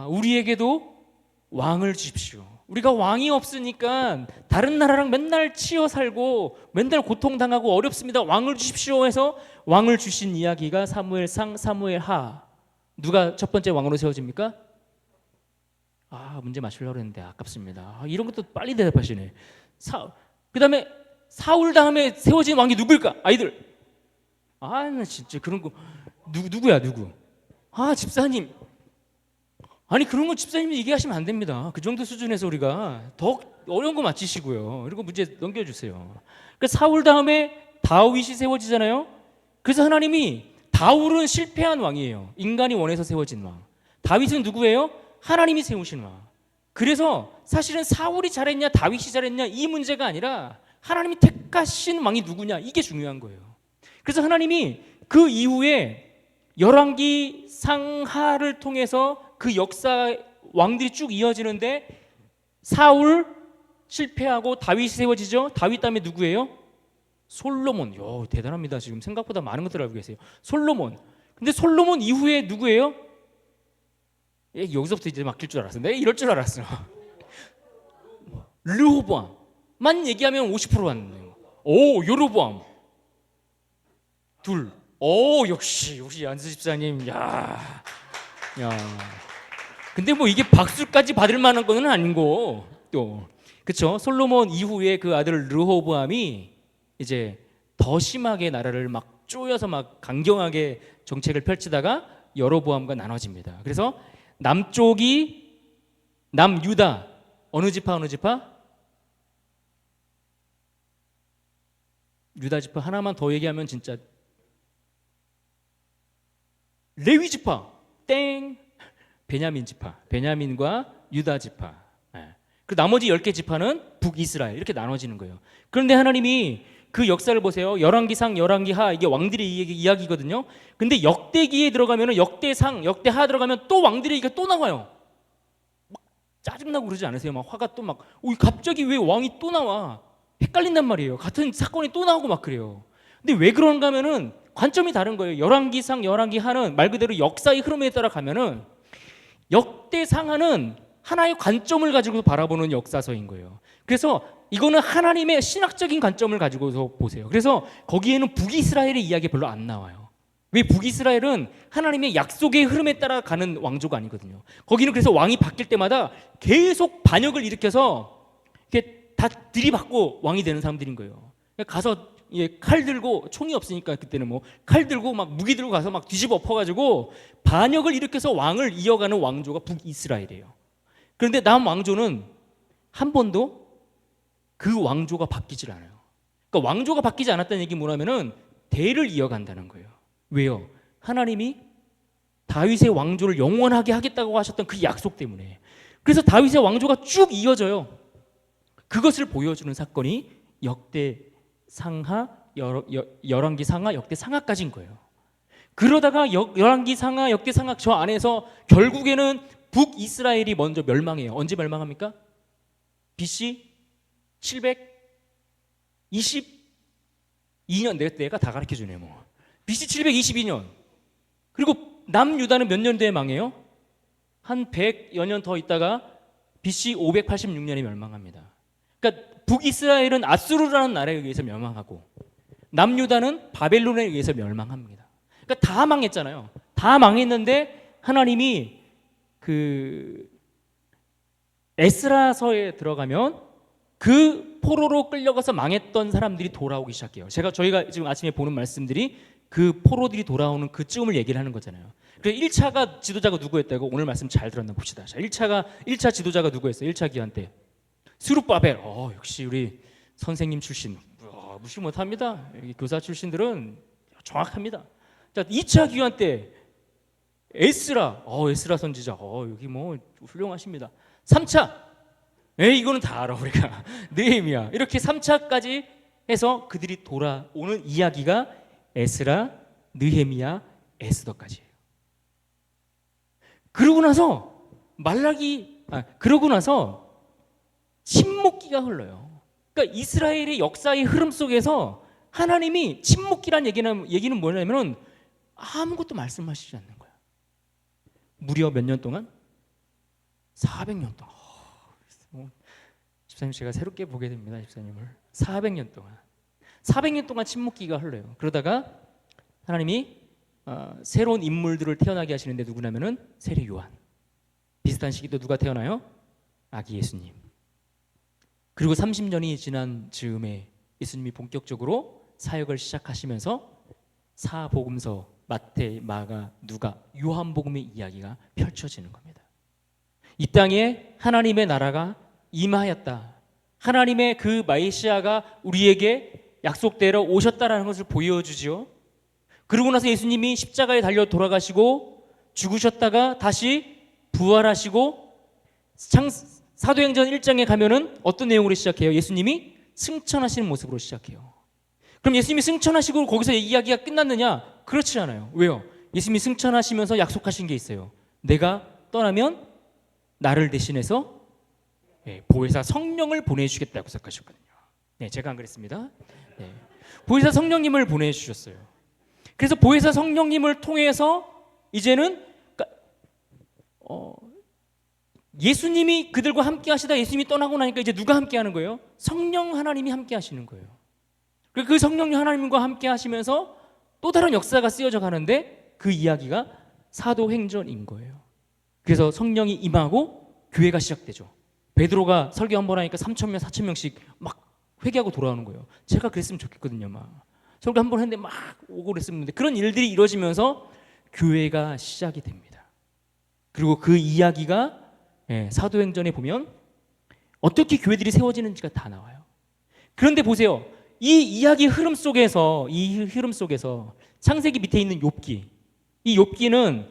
우리에게도 왕을 주십시오. 우리가 왕이 없으니까 다른 나라랑 맨날 치여 살고 맨날 고통당하고 어렵습니다. 왕을 주십시오 해서 왕을 주신 이야기가 사무엘상, 사무엘하. 누가 첫 번째 왕으로 세워집니까? 문제 맞추려고 했는데 아깝습니다. 이런 것도 빨리 대답하시네. 그 다음에 사울 다음에 세워진 왕이 누구일까? 아이들. 나 진짜 그런 거 누구야? 집사님. 아니 그런 거 집사님이 얘기하시면 안 됩니다. 그 정도 수준에서 우리가 더 어려운 거 맞히시고요. 그리고 문제 넘겨주세요. 그러니까 사울 다음에 다윗이 세워지잖아요. 그래서 하나님이, 다울은 실패한 왕이에요. 인간이 원해서 세워진 왕. 다윗은 누구예요? 하나님이 세우신 왕. 그래서 사실은 사울이 잘했냐 다윗이 잘했냐 이 문제가 아니라 하나님이 택하신 왕이 누구냐, 이게 중요한 거예요. 그래서 하나님이 그 이후에 열왕기 상하를 통해서 그 역사 왕들이 쭉 이어지는데 사울 실패하고 다윗이 세워지죠. 다윗 다음에 누구예요? 솔로몬. 대단합니다. 지금 생각보다 많은 것들을 알고 계세요. 솔로몬. 근데 솔로몬 이후에 누구예요? 여기서부터 이제 막힐 줄 알았어. 내가 이럴 줄 알았어. 르호보암만 얘기하면 50% 왔네요. 요로보암. 둘. 역시 안수 집사님. 야. 근데 뭐 이게 박수까지 받을 만한 거는 아니고 또 그렇죠. 솔로몬 이후에 그 아들 르호보암이 이제 더 심하게 나라를 막 쪼여서 막 강경하게 정책을 펼치다가 여로보암과 나눠집니다. 그래서 남쪽이 남유다, 어느 지파 어느 지파? 유다 지파. 하나만 더 얘기하면 진짜 레위 지파 땡. 베냐민 지파, 베냐민과 유다 지파. 그 나머지 10개 지파는 북이스라엘 이렇게 나눠지는 거예요. 그런데 하나님이 그 역사를 보세요. 열왕기상, 열왕기하, 이게 왕들의 이야기거든요. 근데 역대기에 들어가면은 역대상, 역대하 들어가면 또 왕들의 얘기가 또 나와요. 막 짜증나고 그러지 않으세요? 막 화가 또 막 갑자기 왜 왕이 또 나와? 헷갈린단 말이에요. 같은 사건이 또 나오고 막 그래요. 근데 왜 그런가 하면은 관점이 다른 거예요. 열왕기상, 열왕기하는 말 그대로 역사의 흐름에 따라 가면은 역대상하는 하나의 관점을 가지고 바라보는 역사서인 거예요. 그래서 이거는 하나님의 신학적인 관점을 가지고서 보세요. 그래서 거기에는 북이스라엘의 이야기 별로 안 나와요. 왜? 북이스라엘은 하나님의 약속의 흐름에 따라 가는 왕조가 아니거든요. 거기는 그래서 왕이 바뀔 때마다 계속 반역을 일으켜서 이렇게 다 들이받고 왕이 되는 사람들인 거예요. 가서 칼 들고, 총이 없으니까 그때는 뭐 칼 들고 막 무기 들고 가서 막 뒤집어 엎어가지고 반역을 일으켜서 왕을 이어가는 왕조가 북이스라엘이에요. 그런데 남왕조는 한 번도 그 왕조가 바뀌질 않아요. 그러니까 왕조가 바뀌지 않았다는 얘기 뭐냐면은 대를 이어간다는 거예요. 왜요? 하나님이 다윗의 왕조를 영원하게 하겠다고 하셨던 그 약속 때문에. 그래서 다윗의 왕조가 쭉 이어져요. 그것을 보여주는 사건이 역대상하, 열왕기상하, 역대상하까지인 거예요. 그러다가 열왕기상하, 역대상하 저 안에서 결국에는 북이스라엘이 먼저 멸망해요. 언제 멸망합니까? BC 722년. 내가 다 가르쳐주네 뭐. BC 722년. 그리고 남유다는 몇 년도에 망해요? 한 100여 년 더 있다가 BC 586년에 멸망합니다. 그러니까 북이스라엘은 아수르라는 나라에 의해서 멸망하고 남유다는 바벨론에 의해서 멸망합니다. 그러니까 다 망했잖아요. 다 망했는데 하나님이 그 에스라서에 들어가면 그 포로로 끌려가서 망했던 사람들이 돌아오기 시작해요. 저희가 지금 아침에 보는 말씀들이 그 포로들이 돌아오는 그쯤을 얘기를 하는 거잖아요. 그래서 1차가 지도자가 누구였다고? 오늘 말씀 잘 들었나 봅시다. 자, 1차 지도자가 누구였어요? 1차 기한 때 스룹바벨. 역시 우리 선생님 출신 무시 못합니다. 교사 출신들은 정확합니다. 자, 2차 기한 때 에스라. 에스라 선지자. 여기 뭐 훌륭하십니다. 3차. 이거는 다 알아 우리가. 느헤미야. 이렇게 3차까지 해서 그들이 돌아오는 이야기가 에스라, 느헤미야, 에스더까지예요. 그러고 나서 침묵기가 흘러요. 그러니까 이스라엘의 역사의 흐름 속에서 하나님이 침묵기란 얘기는 뭐냐면은 아무것도 말씀하시지 않는 거야. 무려 몇 년 동안? 400년 동안. 집사님 제가 새롭게 보게 됩니다. 집사님을 400년 동안 침묵기가 흘러요. 그러다가 하나님이 새로운 인물들을 태어나게 하시는데 누구냐면은 세례 요한. 비슷한 시기도 누가 태어나요? 아기 예수님. 그리고 30년이 지난 즈음에 예수님이 본격적으로 사역을 시작하시면서 사복음서, 마태, 마가, 누가, 요한복음의 이야기가 펼쳐지는 겁니다. 이 땅에 하나님의 나라가 임하였다. 하나님의 그 메시아가 우리에게 약속대로 오셨다라는 것을 보여주지요. 그러고 나서 예수님이 십자가에 달려 돌아가시고 죽으셨다가 다시 부활하시고 사도행전 1장에 가면은 어떤 내용으로 시작해요? 예수님이 승천하시는 모습으로 시작해요. 그럼 예수님이 승천하시고 거기서 이야기가 끝났느냐? 그렇지 않아요. 왜요? 예수님이 승천하시면서 약속하신 게 있어요. 내가 떠나면 나를 대신해서 보혜사 성령을 보내주겠다고 약속하셨거든요. 제가 안 그랬습니다. 보혜사 성령님을 보내주셨어요. 그래서 보혜사 성령님을 통해서 이제는 예수님이 그들과 함께 하시다 예수님이 떠나고 나니까 이제 누가 함께 하는 거예요? 성령 하나님이 함께 하시는 거예요. 그 성령 하나님과 함께 하시면서 또 다른 역사가 쓰여져 가는데 그 이야기가 사도행전인 거예요. 그래서 성령이 임하고 교회가 시작되죠. 베드로가 설교 한 번 하니까 3,000명, 4,000명씩 막 회개하고 돌아오는 거예요. 제가 그랬으면 좋겠거든요. 설교 한 번 했는데 막 오고 그랬었는데 그런 일들이 이루어지면서 교회가 시작이 됩니다. 그리고 그 이야기가 사도행전에 보면 어떻게 교회들이 세워지는지가 다 나와요. 그런데 보세요. 이 이야기 흐름 속에서 창세기 밑에 있는 욥기, 이 욥기는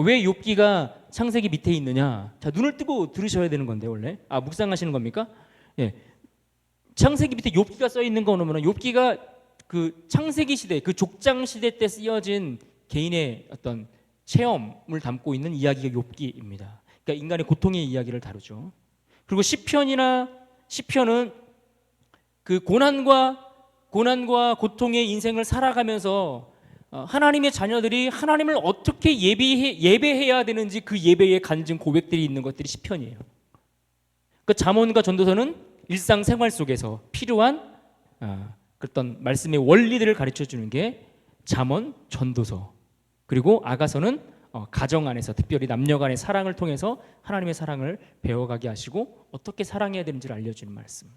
왜 욥기가 창세기 밑에 있느냐? 자, 눈을 뜨고 들으셔야 되는 건데 원래 묵상하시는 겁니까? 예, 창세기 밑에 욥기가 써 있는 거는 욥기가 그 창세기 시대, 그 족장 시대 때 쓰여진 개인의 어떤 체험을 담고 있는 이야기가 욥기입니다. 그러니까 인간의 고통의 이야기를 다루죠. 그리고 시편은 그 고난과 고통의 인생을 살아가면서 하나님의 자녀들이 하나님을 어떻게 예배해야 되는지 그 예배의 간증 고백들이 있는 것들이 시편이에요. 그 잠언과 전도서는 일상생활 속에서 필요한 어떤 말씀의 원리들을 가르쳐 주는 게 잠언, 전도서. 그리고 아가서는 가정 안에서 특별히 남녀 간의 사랑을 통해서 하나님의 사랑을 배워가게 하시고 어떻게 사랑해야 되는지를 알려주는 말씀.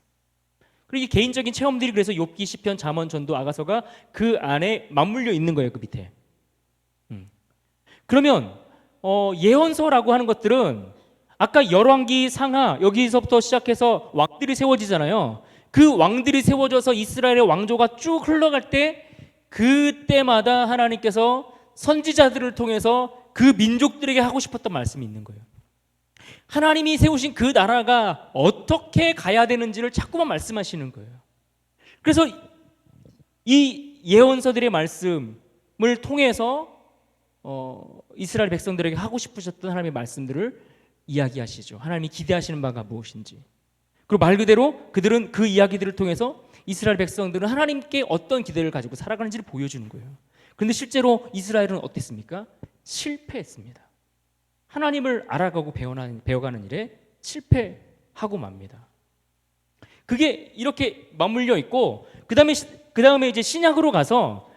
그리고 이 개인적인 체험들이 그래서 욥기, 시편, 잠언, 전도, 아가서가 그 안에 맞물려 있는 거예요. 그 밑에. 그러면 예언서라고 하는 것들은 아까 열왕기, 상하 여기서부터 시작해서 왕들이 세워지잖아요. 그 왕들이 세워져서 이스라엘의 왕조가 쭉 흘러갈 때 그때마다 하나님께서 선지자들을 통해서 그 민족들에게 하고 싶었던 말씀이 있는 거예요. 하나님이 세우신 그 나라가 어떻게 가야 되는지를 자꾸만 말씀하시는 거예요. 그래서 이 예언서들의 말씀을 통해서 이스라엘 백성들에게 하고 싶으셨던 하나님의 말씀들을 이야기하시죠. 하나님이 기대하시는 바가 무엇인지. 그리고 말 그대로 그들은 그 이야기들을 통해서 이스라엘 백성들은 하나님께 어떤 기대를 가지고 살아가는지를 보여주는 거예요. 그런데 실제로 이스라엘은 어땠습니까? 실패했습니다. 하나님을 알아가고 배워가는 일에 실패하고 맙니다. 그게 이렇게 맞물려 있고 그 다음에 이제 신약으로 가서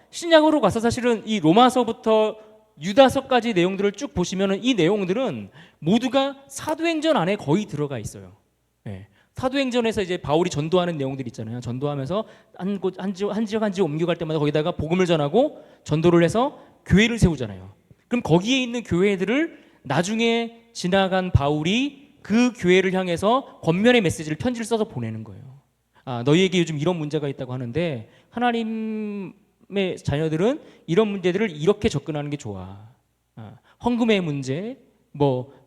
사실은 이 로마서부터 유다서까지 내용들을 쭉 보시면은 이 내용들은 모두가 사도행전 안에 거의 들어가 있어요. 네. 사도행전에서 이제 바울이 전도하는 내용들 있잖아요. 전도하면서 한 지역 옮겨갈 때마다 거기다가 복음을 전하고 전도를 해서 교회를 세우잖아요. 그럼 거기에 있는 교회들을 나중에 지나간 바울이 그 교회를 향해서 권면의 메시지를 편지를 써서 보내는 거예요. 너희에게 요즘 이런 문제가 있다고 하는데 하나님의 자녀들은 이런 문제들을 이렇게 접근하는 게 좋아. 헌금의 문제, 뭐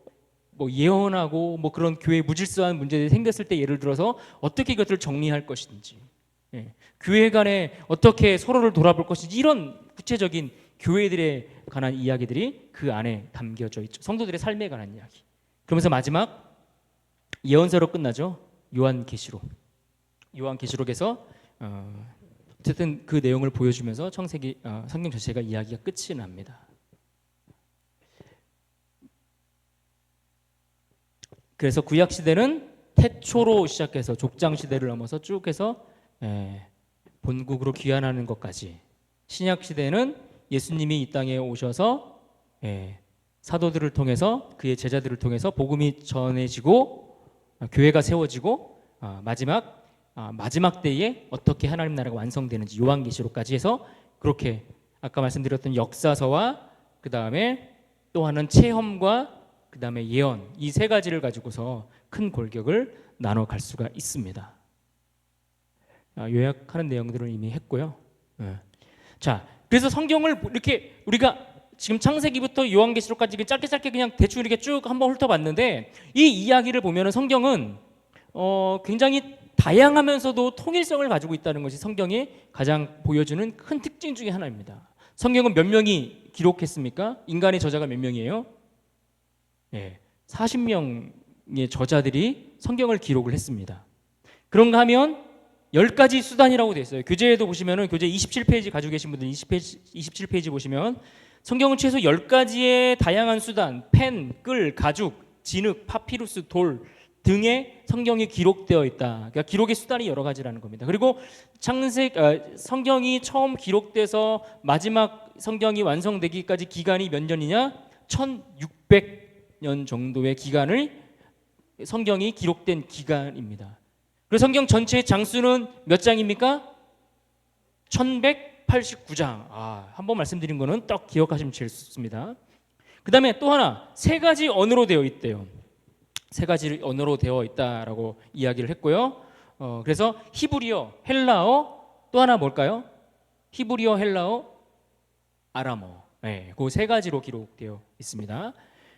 예언하고 뭐 그런 교회 무질서한 문제들이 생겼을 때 예를 들어서 어떻게 이것들을 정리할 것인지, 교회 간에 어떻게 서로를 돌아볼 것인지 이런 구체적인 교회들에 관한 이야기들이 그 안에 담겨져 있죠. 성도들의 삶에 관한 이야기. 그러면서 마지막 예언서로 끝나죠. 요한계시록에서 어쨌든 그 내용을 보여주면서 성경 전체가 이야기가 끝이 납니다. 그래서 구약 시대는 태초로 시작해서 족장 시대를 넘어서 쭉 해서 본국으로 귀환하는 것까지, 신약 시대는 예수님이 이 땅에 오셔서 사도들을 통해서 그의 제자들을 통해서 복음이 전해지고 교회가 세워지고 마지막 때에 어떻게 하나님 나라가 완성되는지 요한계시록까지 해서 그렇게 아까 말씀드렸던 역사서와 그 다음에 또 하나는 체험과 그 다음에 예언, 이 세 가지를 가지고서 큰 골격을 나눠 갈 수가 있습니다. 요약하는 내용들은 이미 했고요. 자, 그래서 성경을 이렇게 우리가 지금 창세기부터 요한계시록까지 짧게 그냥 대충 이렇게 쭉 한번 훑어봤는데 이 이야기를 보면은 성경은 굉장히 다양하면서도 통일성을 가지고 있다는 것이 성경이 가장 보여주는 큰 특징 중에 하나입니다. 성경은 몇 명이 기록했습니까? 인간의 저자가 몇 명이에요? 40명의 저자들이 성경을 기록을 했습니다. 그런가 하면 10가지 수단이라고 되어 있어요. 교재에도 보시면은 교재 27페이지 가지고 계신 분들 27페이지 보시면 성경은 최소 10가지의 다양한 수단, 펜, 끌, 가죽, 진흙, 파피루스, 돌 등의 성경이 기록되어 있다. 그러니까 기록의 수단이 여러 가지라는 겁니다. 그리고 성경이 처음 기록돼서 마지막 성경이 완성되기까지 기간이 몇 년이냐? 1600년 정도의 기간을 성경이 기록된 기간입니다. 그리고 성경 전체의 장수는 몇 장입니까? 1100 289장. 한 번 말씀드린 거는 딱 기억하시면 제일 좋습니다. 그 다음에 또 하나, 세 가지 언어로 되어 있대요. 세 가지 언어로 되어 있다라고 이야기를 했고요. 그래서 히브리어, 헬라어, 또 하나 뭘까요? 히브리어, 헬라어, 아람어. 그 세 가지로 기록되어 있습니다.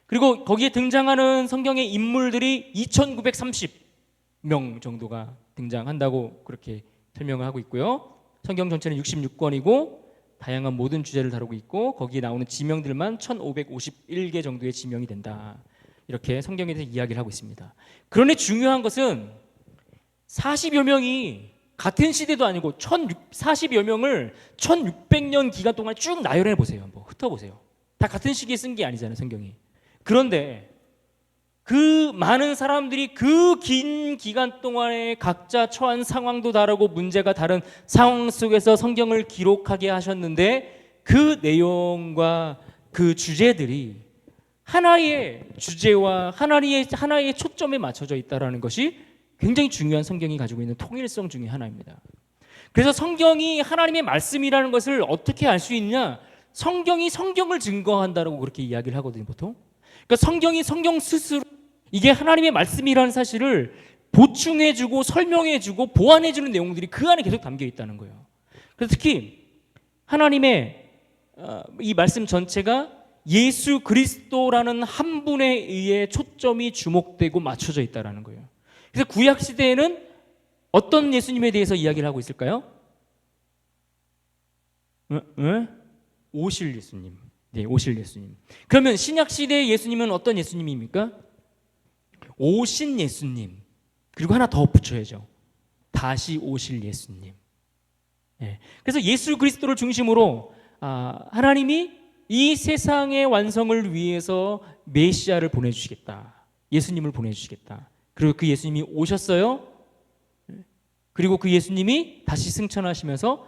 그리고 거기에 등장하는 성경의 인물들이 2930명 정도가 등장한다고 그렇게 설명을 하고 있고요. 성경 전체는 66권이고 다양한 모든 주제를 다루고 있고 거기에 나오는 지명들만 1551개 정도의 지명이 된다. 이렇게 성경에 대해서 이야기를 하고 있습니다. 그런데 중요한 것은 40여 명이 같은 시대도 아니고 40여 명을 1600년 기간 동안 쭉 나열해 보세요. 한번 흩어보세요. 다 같은 시기에 쓴 게 아니잖아요, 성경이. 그런데 그 많은 사람들이 그 긴 기간 동안에 각자 처한 상황도 다르고 문제가 다른 상황 속에서 성경을 기록하게 하셨는데 그 내용과 그 주제들이 하나의 주제와 하나의 초점에 맞춰져 있다는 것이 굉장히 중요한 성경이 가지고 있는 통일성 중에 하나입니다. 그래서 성경이 하나님의 말씀이라는 것을 어떻게 알 수 있냐? 성경이 성경을 증거한다라고 그렇게 이야기를 하거든요, 보통. 그러니까 성경이 성경 스스로 이게 하나님의 말씀이라는 사실을 보충해주고 설명해주고 보완해주는 내용들이 그 안에 계속 담겨 있다는 거예요. 그래서 특히 하나님의 이 말씀 전체가 예수 그리스도라는 한 분에 의해 초점이 주목되고 맞춰져 있다는 거예요. 그래서 구약 시대에는 어떤 예수님에 대해서 이야기를 하고 있을까요? 오실 예수님. 네, 오실 예수님. 그러면 신약 시대의 예수님은 어떤 예수님입니까? 오신 예수님. 그리고 하나 더 붙여야죠. 다시 오실 예수님. 네. 그래서 예수 그리스도를 중심으로 하나님이 이 세상의 완성을 위해서 메시아를 보내주시겠다. 예수님을 보내주시겠다. 그리고 그 예수님이 오셨어요. 그리고 그 예수님이 다시 승천하시면서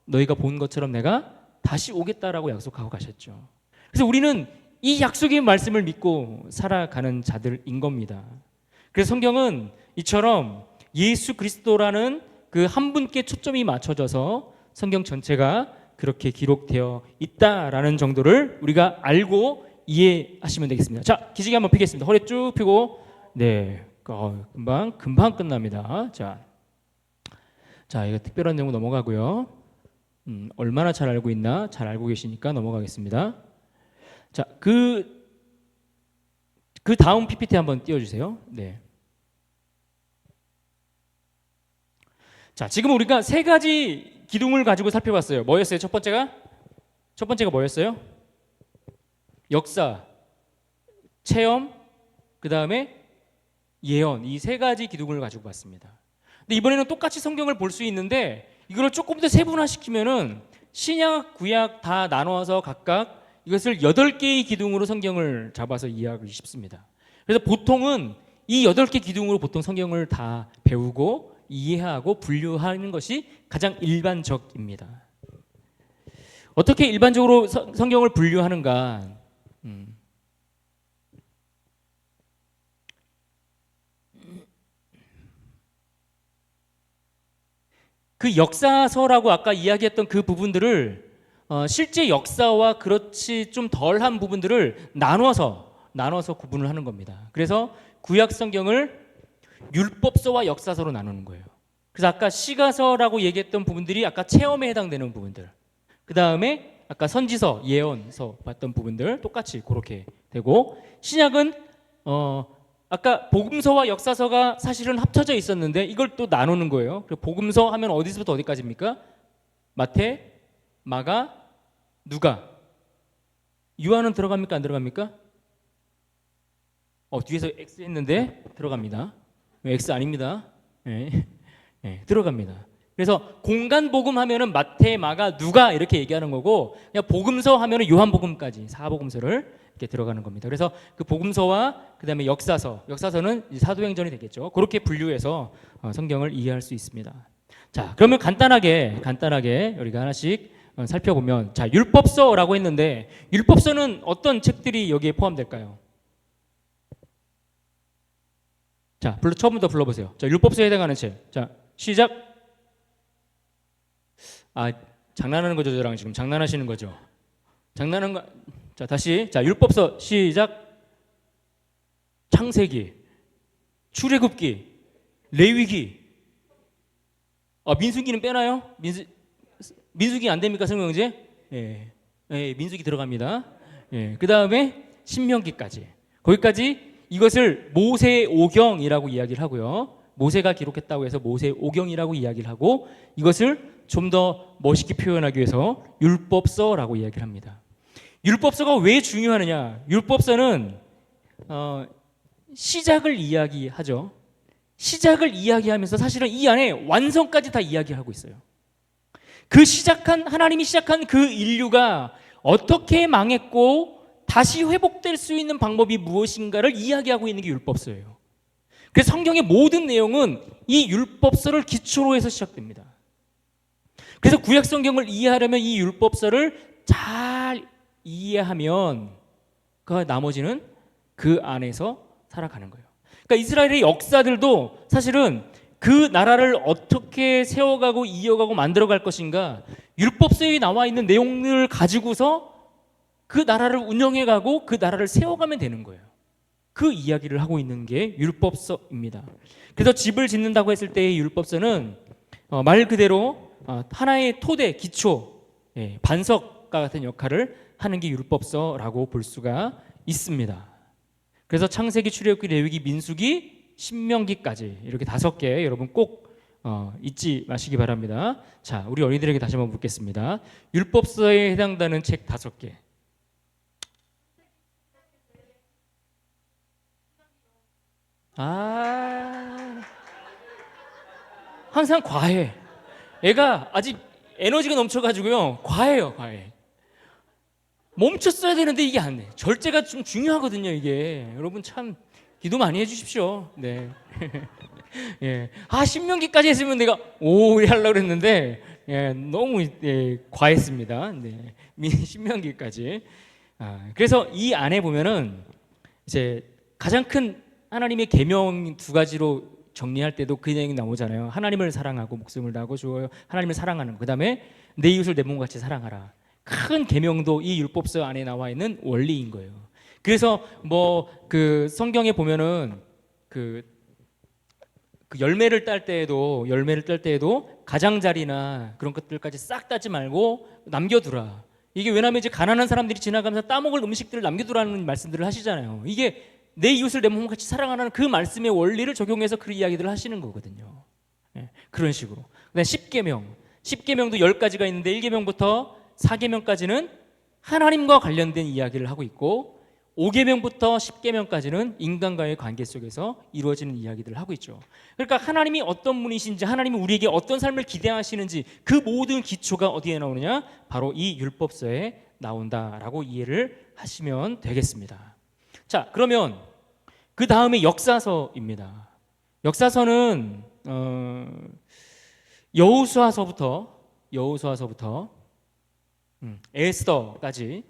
너희가 본 것처럼 내가 다시 오겠다라고 약속하고 가셨죠. 그래서 우리는 이 약속의 말씀을 믿고 살아가는 자들인 겁니다. 그래서 성경은 이처럼 예수 그리스도라는 그 한 분께 초점이 맞춰져서 성경 전체가 그렇게 기록되어 있다라는 정도를 우리가 알고 이해하시면 되겠습니다. 자, 기지개 한번 피겠습니다. 허리 쭉 펴고. 네, 금방 끝납니다. 자, 이거 특별한 내용 넘어가고요. 얼마나 잘 알고 있나? 잘 알고 계시니까 넘어가겠습니다. 자, 그 다음 PPT 한번 띄워주세요. 네. 자, 지금 우리가 세 가지 기둥을 가지고 살펴봤어요. 뭐였어요? 첫 번째가 뭐였어요? 역사, 체험, 그 다음에 예언. 이 세 가지 기둥을 가지고 봤습니다. 근데 이번에는 똑같이 성경을 볼 수 있는데 이걸 조금 더 세분화시키면은 신약, 구약 다 나눠서 각각 이것을 8개의 기둥으로 성경을 잡아서 이해하기 쉽습니다. 그래서 보통은 이 8개 기둥으로 보통 성경을 다 배우고 이해하고 분류하는 것이 가장 일반적입니다. 어떻게 일반적으로 성경을 분류하는가? 그 역사서라고 아까 이야기했던 그 부분들을 실제 역사와 그렇지 좀 덜한 부분들을 나눠서 구분을 하는 겁니다. 그래서 구약 성경을 율법서와 역사서로 나누는 거예요. 그래서 아까 시가서라고 얘기했던 부분들이 아까 체험에 해당되는 부분들, 그 다음에 아까 선지서, 예언서 봤던 부분들 똑같이 그렇게 되고, 신약은 아까 복음서와 역사서가 사실은 합쳐져 있었는데 이걸 또 나누는 거예요. 복음서 하면 어디서부터 어디까지입니까? 마태, 마가, 누가. 요한은 들어갑니까? 안 들어갑니까? 뒤에서 X 했는데 들어갑니다. X 아닙니다. 네. 네, 들어갑니다. 그래서 공간 복음 하면은 마태, 마가, 누가 이렇게 얘기하는 거고, 그냥 복음서 하면은 요한복음까지 사복음서를 이렇게 들어가는 겁니다. 그래서 그 복음서와 그다음에 역사서는 사도행전이 되겠죠. 그렇게 분류해서 성경을 이해할 수 있습니다. 자, 그러면 간단하게 우리가 하나씩 살펴보면, 자, 율법서라고 했는데 율법서는 어떤 책들이 여기에 포함될까요? 자, 처음부터 불러보세요. 자, 율법서에 해당하는 책. 자, 시작. 장난하는 거죠, 저랑 지금 장난하시는 거죠. 장난하는 거. 자, 다시. 자, 율법서 시작. 창세기, 출애굽기, 레위기. 민수기는 빼나요? 민수기 안 됩니까, 성경제? 예. 예, 민수기 들어갑니다. 예. 그다음에 신명기까지. 거기까지 이것을 모세오경이라고 이야기를 하고요. 모세가 기록했다고 해서 모세오경이라고 이야기를 하고 이것을 좀 더 멋있게 표현하기 위해서 율법서라고 이야기를 합니다. 율법서가 왜 중요하느냐? 율법서는 시작을 이야기하죠. 시작을 이야기하면서 사실은 이 안에 완성까지 다 이야기하고 있어요. 하나님이 시작한 그 인류가 어떻게 망했고 다시 회복될 수 있는 방법이 무엇인가를 이야기하고 있는 게 율법서예요. 그래서 성경의 모든 내용은 이 율법서를 기초로 해서 시작됩니다. 그래서 구약 성경을 이해하려면 이 율법서를 잘 이해하면 그 나머지는 그 안에서 살아가는 거예요. 그러니까 이스라엘의 역사들도 사실은 그 나라를 어떻게 세워가고 이어가고 만들어갈 것인가 율법서에 나와 있는 내용을 가지고서 그 나라를 운영해가고 그 나라를 세워가면 되는 거예요. 그 이야기를 하고 있는 게 율법서입니다. 그래서 집을 짓는다고 했을 때의 율법서는 말 그대로 하나의 토대, 기초, 반석과 같은 역할을 하는 게 율법서라고 볼 수가 있습니다. 그래서 창세기, 출애굽기, 레위기, 민수기, 신명기까지 이렇게 5개 여러분 꼭 잊지 마시기 바랍니다. 자, 우리 어린이들에게 다시 한번 묻겠습니다. 율법서에 해당되는 책 5개. 항상 과해. 애가 아직 에너지가 넘쳐가지고요. 과해요, 과해. 멈췄어야 되는데 이게 안 돼. 절제가 좀 중요하거든요, 이게. 여러분 참 기도 많이 해주십시오. 네. 예. 신명기까지 했으면 내가 오래 하려고 했는데 너무 과했습니다. 네. 신명기까지. 그래서 이 안에 보면은 이제 가장 큰 하나님의 계명 2가지로 정리할 때도 그 내용이 나오잖아요. 하나님을 사랑하고 목숨을 다하고 주어요. 하나님을 사랑하는 거. 그다음에 내 이웃을 내 몸같이 사랑하라. 큰 계명도 이 율법서 안에 나와 있는 원리인 거예요. 그래서 그 성경에 보면은 그 열매를 딸 때에도 가장자리나 그런 것들까지 싹 따지 말고 남겨두라. 이게 왜냐하면 이제 가난한 사람들이 지나가면서 따먹을 음식들을 남겨두라는 말씀들을 하시잖아요. 이게 내 이웃을 내 몸같이 사랑하라는 그 말씀의 원리를 적용해서 그 이야기들을 하시는 거거든요. 그런 식으로. 그다음 10계명도 10가지가 있는데 1계명부터 4계명까지는 하나님과 관련된 이야기를 하고 있고 5계명부터 10계명까지는 인간과의 관계 속에서 이루어지는 이야기들을 하고 있죠. 그러니까 하나님이 어떤 분이신지, 하나님이 우리에게 어떤 삶을 기대하시는지 그 모든 기초가 어디에 나오느냐? 바로 이 율법서에 나온다라고 이해를 하시면 되겠습니다. 자, 그러면 그 다음에 역사서입니다. 역사서는 여호수아서부터 에스더까지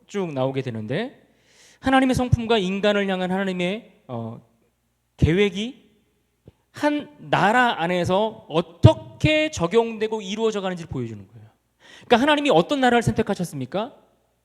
쭉 나오게 되는데 하나님의 성품과 인간을 향한 하나님의 계획이 한 나라 안에서 어떻게 적용되고 이루어져 가는지를 보여주는 거예요. 그러니까 하나님이 어떤 나라를 선택하셨습니까?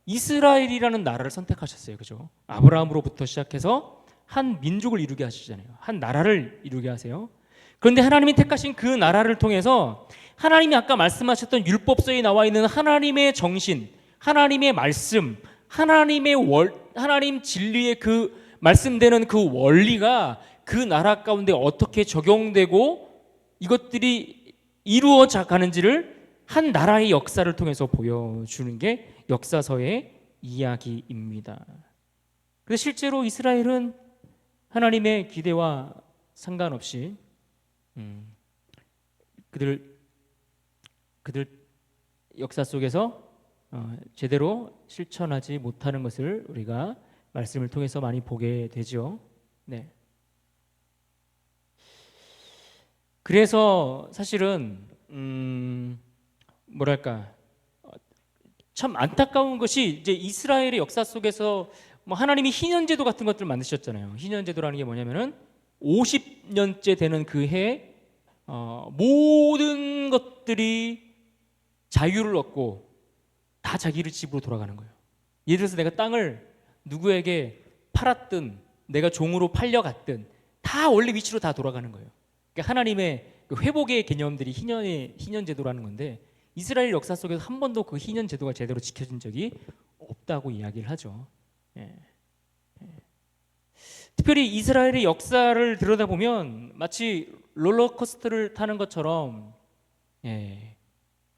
이스라엘이라는 나라를 선택하셨어요. 그죠? 아브라함으로부터 시작해서 한 민족을 이루게 하시잖아요. 한 나라를 이루게 하세요. 그런데 하나님이 택하신 그 나라를 통해서 하나님이 아까 말씀하셨던 율법서에 나와 있는 하나님의 정신, 하나님의 말씀, 하나님 진리의 그 말씀되는 그 원리가 그 나라 가운데 어떻게 적용되고 이것들이 이루어져 가는지를 한 나라의 역사를 통해서 보여주는 게 역사서의 이야기입니다. 그래서 실제로 이스라엘은 하나님의 기대와 상관없이 그들 역사 속에서 제대로 실천하지 못하는 것을 우리가 말씀을 통해서 많이 보게 되죠. 네. 그래서 사실은 참 안타까운 것이 이제 이스라엘의 역사 속에서 하나님이 희년제도 같은 것들을 만드셨잖아요. 희년제도라는 게 뭐냐면은 50년째 되는 그 해에 모든 것들이 자유를 얻고 다 자기를 집으로 돌아가는 거예요. 예를 들어서 내가 땅을 누구에게 팔았든 내가 종으로 팔려갔든 다 원래 위치로 다 돌아가는 거예요. 그러니까 하나님의 그 회복의 개념들이 희년 제도라는 건데 이스라엘 역사 속에서 한 번도 그 희년 제도가 제대로 지켜진 적이 없다고 이야기를 하죠. 예. 특별히 이스라엘의 역사를 들여다보면 마치 롤러코스터를 타는 것처럼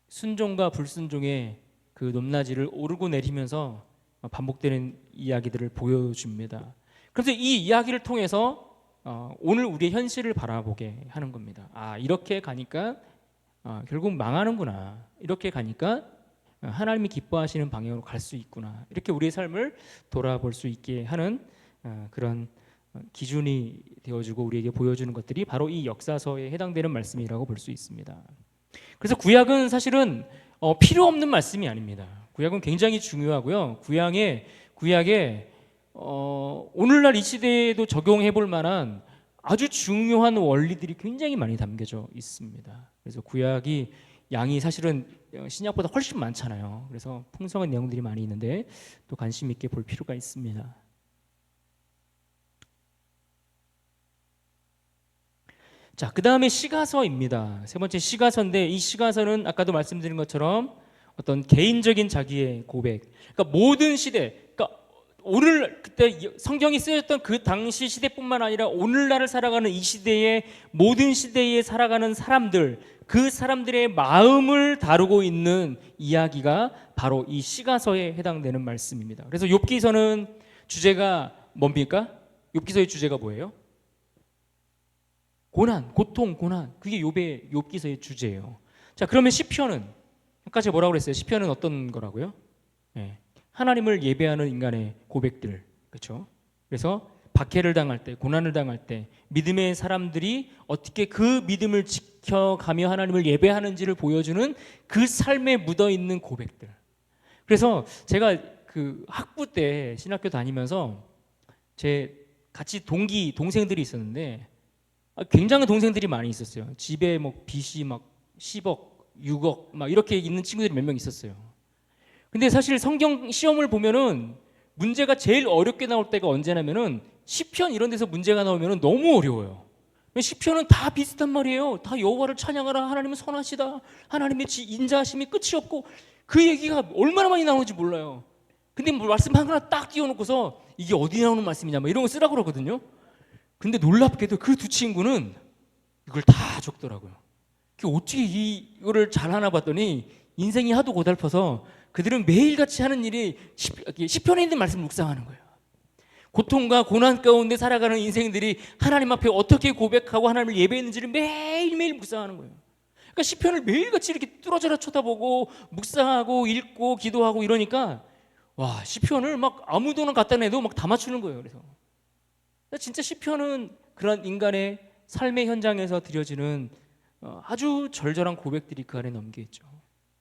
순종과 불순종의 그 높낮이를 오르고 내리면서 반복되는 이야기들을 보여줍니다. 그래서 이 이야기를 통해서 오늘 우리의 현실을 바라보게 하는 겁니다. 아, 이렇게 가니까 결국 망하는구나. 이렇게 가니까 하나님이 기뻐하시는 방향으로 갈 수 있구나. 이렇게 우리의 삶을 돌아볼 수 있게 하는 그런 기준이 되어주고 우리에게 보여주는 것들이 바로 이 역사서에 해당되는 말씀이라고 볼 수 있습니다. 그래서 구약은 사실은 필요 없는 말씀이 아닙니다. 구약은 굉장히 중요하고요. 구약에 오늘날 이 시대에도 적용해 볼 만한 아주 중요한 원리들이 굉장히 많이 담겨져 있습니다. 그래서 구약이 양이 사실은 신약보다 훨씬 많잖아요. 그래서 풍성한 내용들이 많이 있는데 또 관심 있게 볼 필요가 있습니다. 자, 그 다음에 시가서입니다. 세 번째 시가서인데 이 시가서는 아까도 말씀드린 것처럼 어떤 개인적인 자기의 고백. 그러니까 모든 시대, 그러니까 오늘 그때 성경이 쓰였던 그 당시 시대뿐만 아니라 오늘날을 살아가는 이 시대의 모든 시대에 살아가는 사람들, 그 사람들의 마음을 다루고 있는 이야기가 바로 이 시가서에 해당되는 말씀입니다. 그래서 욥기서는 주제가 뭡니까? 욥기서의 주제가 뭐예요? 고난, 고통, 고난. 그게 욥기서의 주제예요. 자, 그러면 시편은 아까 제가 뭐라고 그랬어요? 시편은 어떤 거라고요? 하나님을 예배하는 인간의 고백들, 그렇죠? 그래서 박해를 당할 때, 고난을 당할 때 믿음의 사람들이 어떻게 그 믿음을 지켜가며 하나님을 예배하는지를 보여주는 그 삶에 묻어 있는 고백들. 그래서 제가 그 학부 때 신학교 다니면서 제 같이 동생들이 있었는데 굉장한 동생들이 많이 있었어요. 집에 뭐 빚이 막 10억, 6억 막 이렇게 있는 친구들이 몇 명 있었어요. 근데 사실 성경 시험을 보면은 문제가 제일 어렵게 나올 때가 언제냐면은 시편 이런 데서 문제가 나오면은 너무 어려워요. 시편은 다 비슷한 말이에요. 다 여호와를 찬양하라. 하나님은 선하시다. 하나님의 인자하심이 끝이 없고 그 얘기가 얼마나 많이 나오는지 몰라요. 근데 뭐 말씀 하나 딱 띄워놓고서 이게 어디 나오는 말씀이냐 뭐 이런 거 쓰라고 그러거든요. 근데 놀랍게도 그 두 친구는 이걸 다 적더라고요. 어떻게 이거를 잘하나 봤더니 인생이 하도 고달퍼서 그들은 매일같이 하는 일이 시편에 있는 말씀을 묵상하는 거예요. 고통과 고난 가운데 살아가는 인생들이 하나님 앞에 어떻게 고백하고 하나님을 예배했는지를 매일매일 묵상하는 거예요. 그러니까 시편을 매일같이 이렇게 뚫어져라 쳐다보고 묵상하고 읽고 기도하고 이러니까 와, 시편을 막 아무도나 갖다 내도 막 다 맞추는 거예요. 그래서 진짜 시편은 그런 인간의 삶의 현장에서 드려지는 아주 절절한 고백들이 그 안에 담겨 있죠.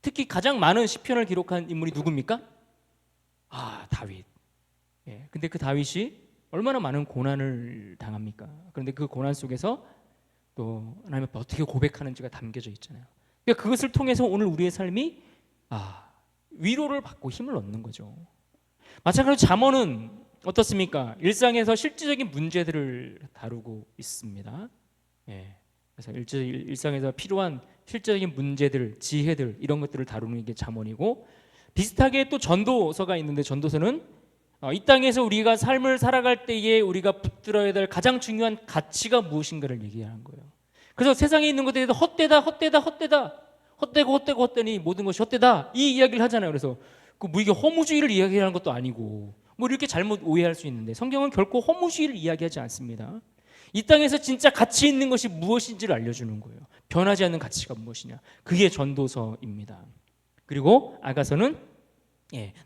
특히 가장 많은 시편을 기록한 인물이 누굽니까? 다윗. 근데 그 다윗이 얼마나 많은 고난을 당합니까? 그런데 그 고난 속에서 또 하나님 앞에 어떻게 고백하는지가 담겨져 있잖아요. 그러니까 그것을 통해서 오늘 우리의 삶이 위로를 받고 힘을 얻는 거죠. 마찬가지로 잠언은 어떻습니까? 일상에서 실질적인 문제들을 다루고 있습니다. 그래서 일상에서 필요한 실질적인 문제들, 지혜들 이런 것들을 다루는 게 잠언이고 비슷하게 또 전도서가 있는데 전도서는 이 땅에서 우리가 삶을 살아갈 때에 우리가 붙들어야 될 가장 중요한 가치가 무엇인가를 얘기하는 거예요. 그래서 세상에 있는 것들에 대해서 헛되고 헛되니 모든 것이 헛되다 이 이야기를 하잖아요. 그래서 이게 허무주의를 이야기하는 것도 아니고 뭐 이렇게 잘못 오해할 수 있는데 성경은 결코 허무주의를 이야기하지 않습니다. 이 땅에서 진짜 가치 있는 것이 무엇인지를 알려주는 거예요. 변하지 않는 가치가 무엇이냐. 그게 전도서입니다. 그리고 아가서는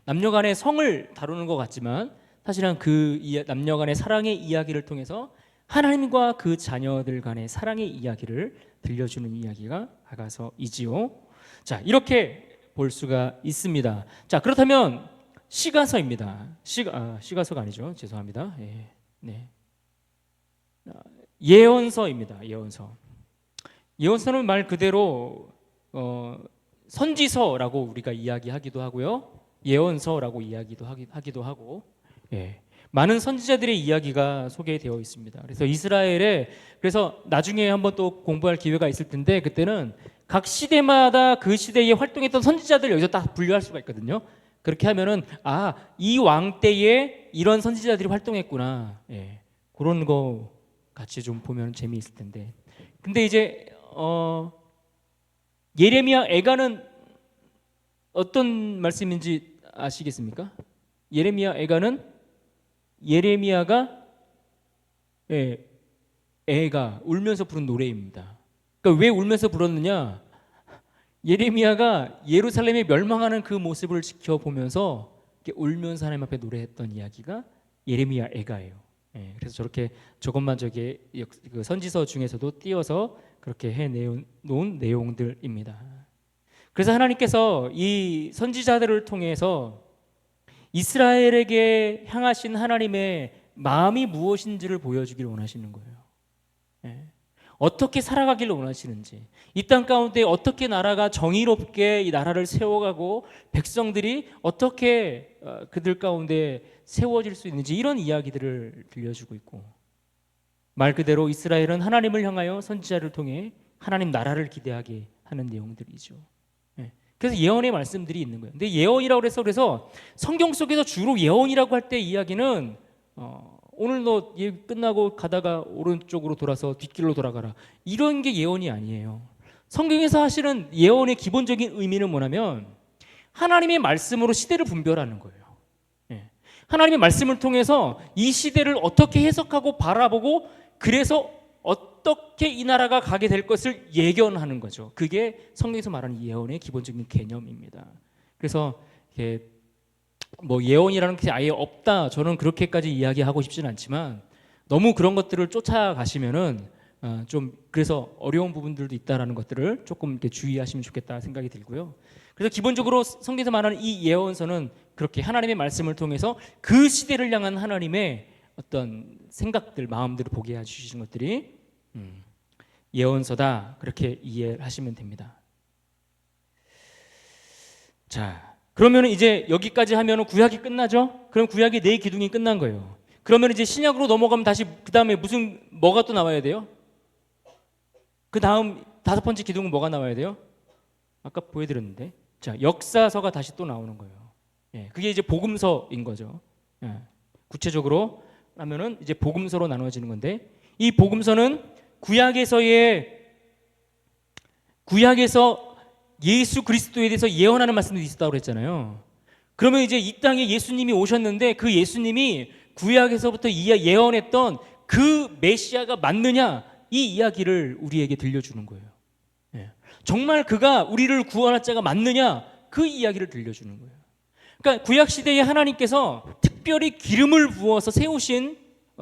남녀 간의 성을 다루는 것 같지만 사실은 그 남녀 간의 사랑의 이야기를 통해서 하나님과 그 자녀들 간의 사랑의 이야기를 들려주는 이야기가 아가서이지요. 자, 이렇게 볼 수가 있습니다. 자, 그렇다면 시가서입니다. 시가서가 아니죠. 죄송합니다. 예언서입니다. 예언서는 말 그대로 선지서라고 우리가 이야기하기도 하고요, 예언서라고 하기도 하고, 예. 많은 선지자들의 이야기가 소개되어 있습니다. 그래서 이스라엘에, 그래서 나중에 한번 또 공부할 기회가 있을 텐데, 그때는 각 시대마다 그 시대에 활동했던 선지자들 여기서 딱 분류할 수가 있거든요. 그렇게 하면은 이 왕 때에 이런 선지자들이 활동했구나, 예. 그런 거 같이 좀 보면 재미있을 텐데. 근데 이제 예레미야 애가는 어떤 말씀인지 아시겠습니까? 예레미야 애가는, 예레미야가, 예, 애가 울면서 부른 노래입니다. 그러니까 왜 울면서 불렀느냐? 예레미야가 예루살렘이 멸망하는 그 모습을 지켜보면서 울면서 하나님 앞에 노래했던 이야기가 예레미야 애가예요. 예, 그래서 저렇게 저것만 저게 그 선지서 중에서도 띄어서 그렇게 해놓은 내용들입니다. 그래서 하나님께서 이 선지자들을 통해서 이스라엘에게 향하신 하나님의 마음이 무엇인지를 보여주기를 원하시는 거예요. 예. 어떻게 살아가기를 원하시는지, 이 땅 가운데 어떻게 나라가 정의롭게 이 나라를 세워가고 백성들이 어떻게 그들 가운데 세워질 수 있는지, 이런 이야기들을 들려주고 있고, 말 그대로 이스라엘은 하나님을 향하여 선지자를 통해 하나님 나라를 기대하게 하는 내용들이죠. 예. 그래서 예언의 말씀들이 있는 거예요. 근데 예언이라고 그래서 성경 속에서 주로 예언이라고 할 때 이야기는 오늘 너 끝나고 가다가 오른쪽으로 돌아서 뒷길로 돌아가라, 이런 게 예언이 아니에요. 성경에서 하시는 예언의 기본적인 의미는 뭐냐면 하나님의 말씀으로 시대를 분별하는 거예요. 예. 하나님의 말씀을 통해서 이 시대를 어떻게 해석하고 바라보고, 그래서 어떻게 이 나라가 가게 될 것을 예견하는 거죠. 그게 성경에서 말하는 예언의 기본적인 개념입니다. 그래서 뭐 예언이라는 게 아예 없다, 저는 그렇게까지 이야기하고 싶지는 않지만, 너무 그런 것들을 쫓아가시면은 좀 그래서 어려운 부분들도 있다라는 것들을 조금 이렇게 주의하시면 좋겠다 생각이 들고요. 그래서 기본적으로 성경에서 말하는 이 예언서는 그렇게 하나님의 말씀을 통해서 그 시대를 향한 하나님의 어떤 생각들, 마음들을 보게 해주시는 것들이 예언서다, 그렇게 이해하시면 됩니다. 자, 그러면 이제 여기까지 하면 구약이 끝나죠? 그럼 구약의 네 기둥이 끝난 거예요. 그러면 이제 신약으로 넘어가면 다시 그 다음에 뭐가 또 나와야 돼요? 그 다음 5번째 기둥은 뭐가 나와야 돼요? 아까 보여드렸는데, 자, 역사서가 다시 또 나오는 거예요. 예, 그게 이제 복음서인 거죠. 예, 구체적으로 하면은 이제 복음서로 나눠지는 건데, 이 복음서는 구약에서 예수 그리스도에 대해서 예언하는 말씀들이 있었다고 그랬잖아요. 그러면 이제 이 땅에 예수님이 오셨는데 그 예수님이 구약에서부터 예언했던 그 메시아가 맞느냐, 이 이야기를 우리에게 들려주는 거예요. 예. 정말 그가 우리를 구원할 자가 맞느냐, 그 이야기를 들려주는 거예요. 그러니까 구약 시대에 하나님께서 특별히 기름을 부어서 세우신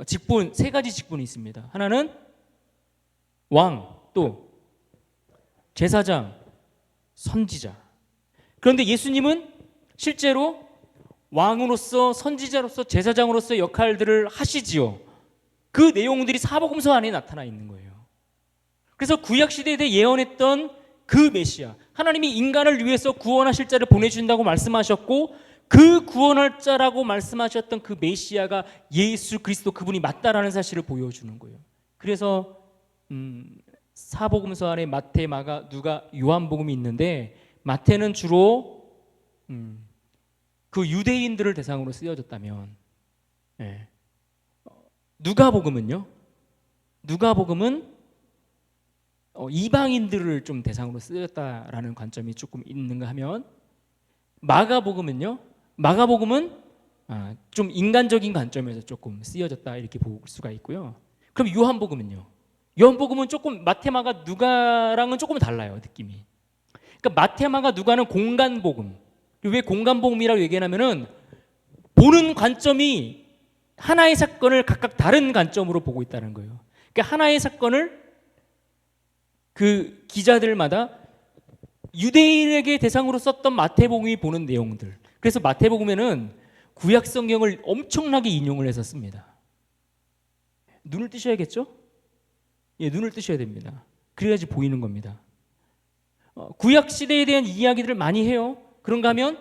직분, 3가지 직분이 있습니다. 하나는 왕, 또 제사장, 선지자. 그런데 예수님은 실제로 왕으로서, 선지자로서, 제사장으로서 역할들을 하시지요. 그 내용들이 사복음서 안에 나타나 있는 거예요. 그래서 구약 시대에 대해 예언했던 그 메시아, 하나님이 인간을 위해서 구원하실 자를 보내주신다고 말씀하셨고, 그 구원할 자라고 말씀하셨던 그 메시아가 예수 그리스도, 그분이 맞다라는 사실을 보여주는 거예요. 그래서 사복음서 안에 마태, 마가, 누가, 요한복음이 있는데, 마태는 주로 그 유대인들을 대상으로 쓰여졌다면, 예. 누가복음은 이방인들을 좀 대상으로 쓰였다라는 관점이 조금 있는가 하면, 마가복음은 좀 인간적인 관점에서 조금 쓰여졌다, 이렇게 볼 수가 있고요. 그럼 요한복음은 조금 마태, 마가, 누가랑은 조금 달라요, 느낌이. 그러니까 마태, 마가, 누가는 공간복음. 왜 공간복음이라고 얘기하냐면은 보는 관점이 하나의 사건을 각각 다른 관점으로 보고 있다는 거예요. 그러니까 하나의 사건을 그 기자들마다 유대인에게 대상으로 썼던 마태복음이 보는 내용들. 그래서 마태복음에는 구약 성경을 엄청나게 인용을 해서 씁니다. 눈을 뜨셔야겠죠? 예, 눈을 뜨셔야 됩니다. 그래야지 보이는 겁니다. 구약 시대에 대한 이야기들을 많이 해요. 그런가 하면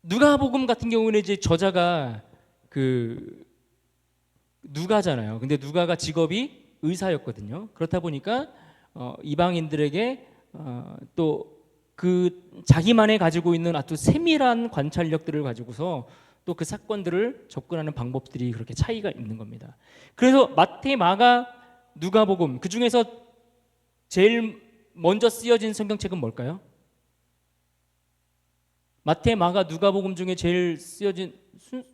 누가복음 같은 경우는 이제 저자가 그 누가잖아요. 근데 누가가 직업이 의사였거든요. 그렇다 보니까 이방인들에게 또 그 자기만의 가지고 있는 아주 세밀한 관찰력들을 가지고서 또 그 사건들을 접근하는 방법들이 그렇게 차이가 있는 겁니다. 그래서 마태, 마가, 누가복음 그 중에서 제일 먼저 쓰여진 성경책은 뭘까요? 마태, 마가, 누가복음 중에 제일 쓰여진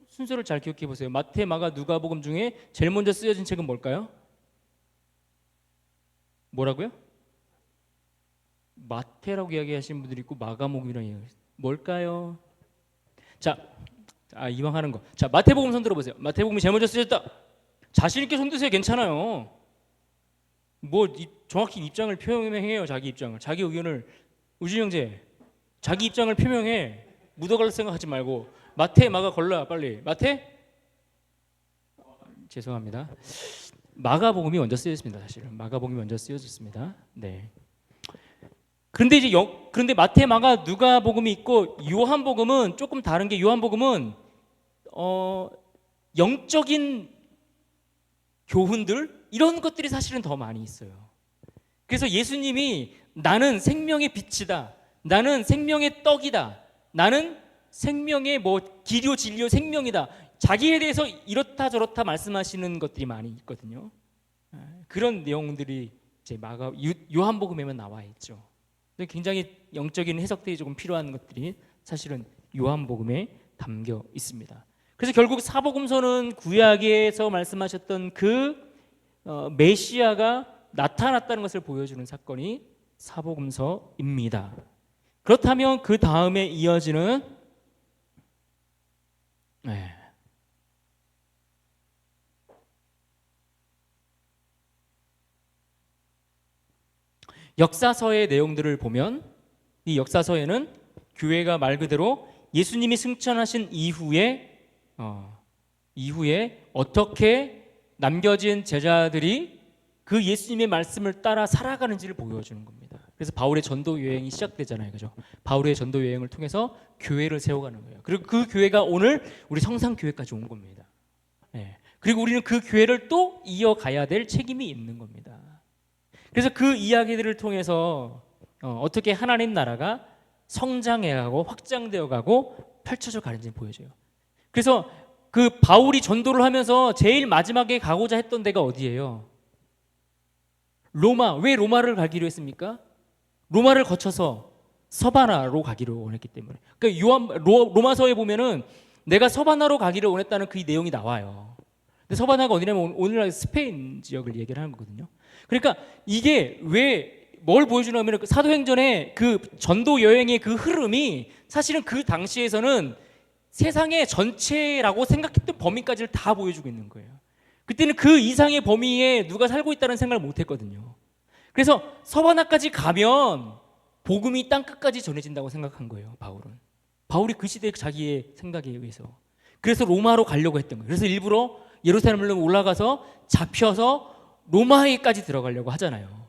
순서를 잘 기억해 보세요. 마태, 마가, 누가복음 중에 제일 먼저 쓰여진 책은 뭘까요? 뭐라고요? 마태라고 이야기하시는 분들이 있고 마가복음이라고 이야기하시는 뭘까요? 자, 이왕 하는 거. 자, 마태복음 손 들어보세요. 마태복음이 제일 먼저 쓰여졌다. 자신 있게 손 드세요. 괜찮아요. 정확히 입장을 표명해요. 자기 입장을, 자기 의견을. 우진 형제, 자기 입장을 표명해. 묻어갈 생각하지 말고. 마태, 마가 걸라 빨리. 마태? 죄송합니다. 마가복음이 먼저 쓰여졌습니다. 사실은 마가복음이 먼저 쓰여졌습니다. 네. 그런데 이제 그런데 마태, 마가, 누가복음이 있고 요한복음은 조금 다른 게 요한복음은 영적인 교훈들 이런 것들이 사실은 더 많이 있어요. 그래서 예수님이 나는 생명의 빛이다. 나는 생명의 떡이다. 나는 생명의 기료 진료 생명이다. 자기에 대해서 이렇다 저렇다 말씀하시는 것들이 많이 있거든요. 그런 내용들이 이제 요한복음에만 나와 있죠. 굉장히 영적인 해석들이 조금 필요한 것들이 사실은 요한복음에 담겨 있습니다. 그래서 결국 사복음서는 구약에서 말씀하셨던 그 메시아가 나타났다는 것을 보여주는 사건이 사복음서입니다. 그렇다면 그 다음에 이어지는 역사서의 내용들을 보면 이 역사서에는 교회가 말 그대로 예수님이 승천하신 이후에 어떻게 남겨진 제자들이 그 예수님의 말씀을 따라 살아가는지를 보여주는 겁니다. 그래서 바울의 전도 여행이 시작되잖아요, 그죠? 바울의 전도 여행을 통해서 교회를 세워가는 거예요. 그리고 그 교회가 오늘 우리 성산교회까지 온 겁니다. 그리고 우리는 그 교회를 또 이어가야 될 책임이 있는 겁니다. 그래서 그 이야기들을 통해서 어떻게 하나님 나라가 성장해가고 확장되어가고 펼쳐져 가는지 보여줘요. 그래서 그 바울이 전도를 하면서 제일 마지막에 가고자 했던 데가 어디예요? 로마. 왜 로마를 가기로 했습니까? 로마를 거쳐서 서바나로 가기로 원했기 때문에. 그러니까 로마서에 보면은 내가 서바나로 가기를 원했다는 그 내용이 나와요. 근데 서바나가 어디냐면 오늘날 스페인 지역을 얘기를 하는 거거든요. 그러니까 이게 왜 뭘 보여주냐면 사도행전의 그 전도 여행의 그 흐름이 사실은 그 당시에서는 세상의 전체라고 생각했던 범위까지를 다 보여주고 있는 거예요. 그때는 그 이상의 범위에 누가 살고 있다는 생각을 못 했거든요. 그래서 서바나까지 가면 복음이 땅끝까지 전해진다고 생각한 거예요. 바울이 그 시대의 자기의 생각에 의해서. 그래서 로마로 가려고 했던 거예요. 그래서 일부러 예루살렘으로 올라가서 잡혀서 로마에까지 들어가려고 하잖아요.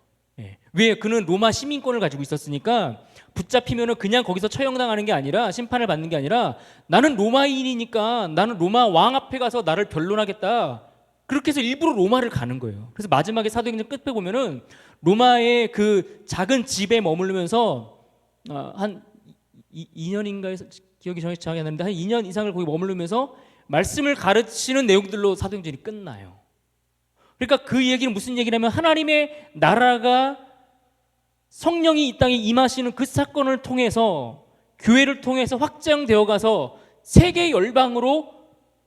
왜? 그는 로마 시민권을 가지고 있었으니까 붙잡히면은 그냥 거기서 처형당하는 게 아니라, 심판을 받는 게 아니라, 나는 로마인이니까 나는 로마 왕 앞에 가서 나를 변론하겠다. 그렇게 해서 일부러 로마를 가는 거예요. 그래서 마지막에 사도행전 끝에 보면은 로마의 그 작은 집에 머무르면서 한 2년인가 해서 기억이 정확히 안 나는데 한 2년 이상을 거기 머무르면서 말씀을 가르치는 내용들로 사도행전이 끝나요. 그러니까 그 얘기는 무슨 얘기냐면 하나님의 나라가 성령이 이 땅에 임하시는 그 사건을 통해서 교회를 통해서 확장되어 가서 세계 열방으로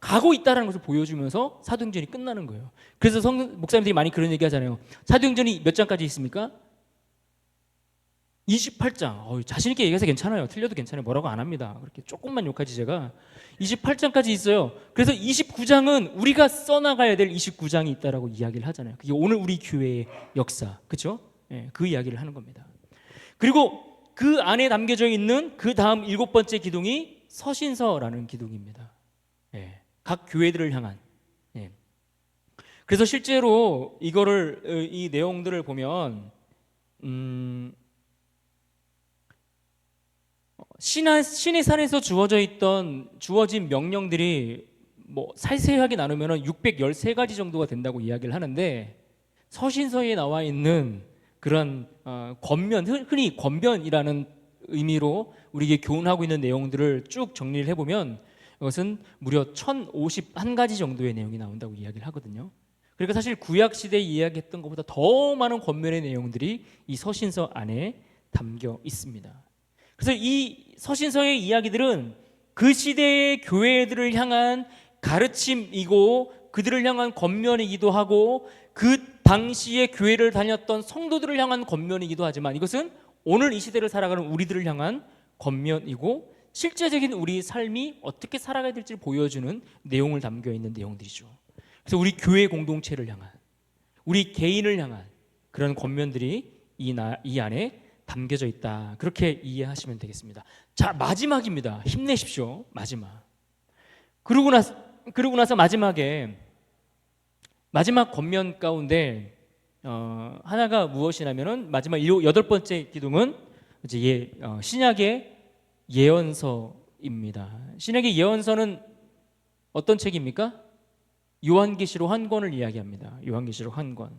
가고 있다는 것을 보여주면서 사도행전이 끝나는 거예요. 그래서 목사님들이 많이 그런 얘기 하잖아요. 사도행전이 몇 장까지 있습니까? 28장. 자신 있게 얘기해서 괜찮아요. 틀려도 괜찮아요. 뭐라고 안 합니다. 그렇게 조금만 욕하지 제가. 28장까지 있어요. 그래서 29장은 우리가 써나가야 될 29장이 있다라고 이야기를 하잖아요. 그게 오늘 우리 교회의 역사, 그렇죠? 그 이야기를 하는 겁니다. 그리고 그 안에 담겨져 있는 그 다음 7번째 기둥이 서신서라는 기둥입니다. 각 교회들을 향한. 그래서 실제로 이 내용들을 보면 신의 산에서 주어진 명령들이 뭐 살세하게 나누면 613가지 정도가 된다고 이야기를 하는데, 서신서에 나와 있는 그런 권면, 흔히 권변이라는 의미로 우리에게 교훈하고 있는 내용들을 쭉 정리를 해보면 이것은 무려 1051가지 정도의 내용이 나온다고 이야기를 하거든요. 그러니까 사실 구약 시대에 이야기했던 것보다 더 많은 권면의 내용들이 이 서신서 안에 담겨 있습니다. 그래서 이 서신서의 이야기들은 그 시대의 교회들을 향한 가르침이고 그들을 향한 권면이기도 하고 그 당시에 교회를 다녔던 성도들을 향한 권면이기도 하지만, 이것은 오늘 이 시대를 살아가는 우리들을 향한 권면이고 실제적인 우리 삶이 어떻게 살아가야 될지 보여주는 내용을 담겨 있는 내용들이죠. 그래서 우리 교회 공동체를 향한, 우리 개인을 향한 그런 권면들이 이 안에 담겨져 있다, 그렇게 이해하시면 되겠습니다. 자, 마지막입니다. 힘내십시오. 그러고 나서 마지막 권면 가운데 하나가 무엇이냐면은, 마지막 8번째 기둥은 이제 신약의 예언서입니다. 신약의 예언서는 어떤 책입니까? 요한계시록 한 권을 이야기합니다. 요한계시록 한 권.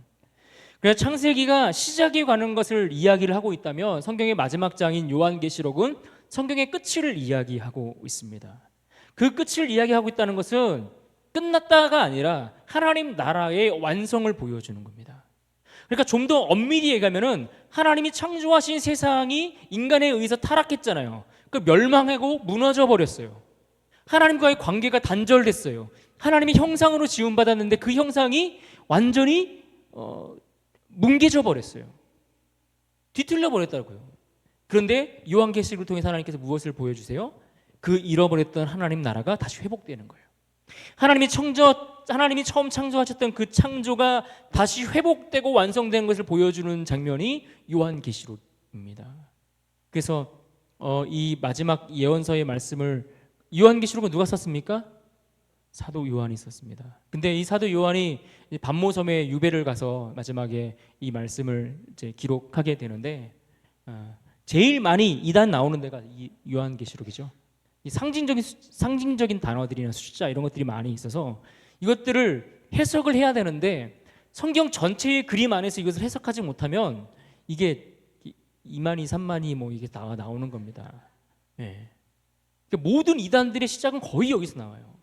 그래서 창세기가 시작에 관한 것을 이야기를 하고 있다면, 성경의 마지막 장인 요한계시록은 성경의 끝을 이야기하고 있습니다. 그 끝을 이야기하고 있다는 것은 끝났다가 아니라 하나님 나라의 완성을 보여주는 겁니다. 그러니까 좀 더 엄밀히 얘기하면은, 하나님이 창조하신 세상이 인간에 의해서 타락했잖아요. 그 멸망하고 무너져 버렸어요. 하나님과의 관계가 단절됐어요. 하나님의 형상으로 지음받았는데 그 형상이 완전히 뭉개져 버렸어요. 뒤틀려 버렸다고요. 그런데 요한계시록을 통해서 하나님께서 무엇을 보여주세요? 그 잃어버렸던 하나님 나라가 다시 회복되는 거예요. 하나님이 처음 창조하셨던 그 창조가 다시 회복되고 완성되는 것을 보여주는 장면이 요한계시록입니다. 그래서 이 마지막 예언서의 말씀을, 요한계시록은 누가 썼습니까? 사도 요한이 썼습니다. 근데 이 사도 요한이 반모섬에 유배를 가서 마지막에 이 말씀을 이제 기록하게 되는데, 제일 많이 이단 나오는 데가 이 요한계시록이죠. 이 상징적인 단어들이나 숫자 이런 것들이 많이 있어서 이것들을 해석을 해야 되는데, 성경 전체의 그림 안에서 이것을 해석하지 못하면 이게 2만이 3만이 뭐 이게 나오는 겁니다. 네. 그러니까 모든 이단들의 시작은 거의 여기서 나와요.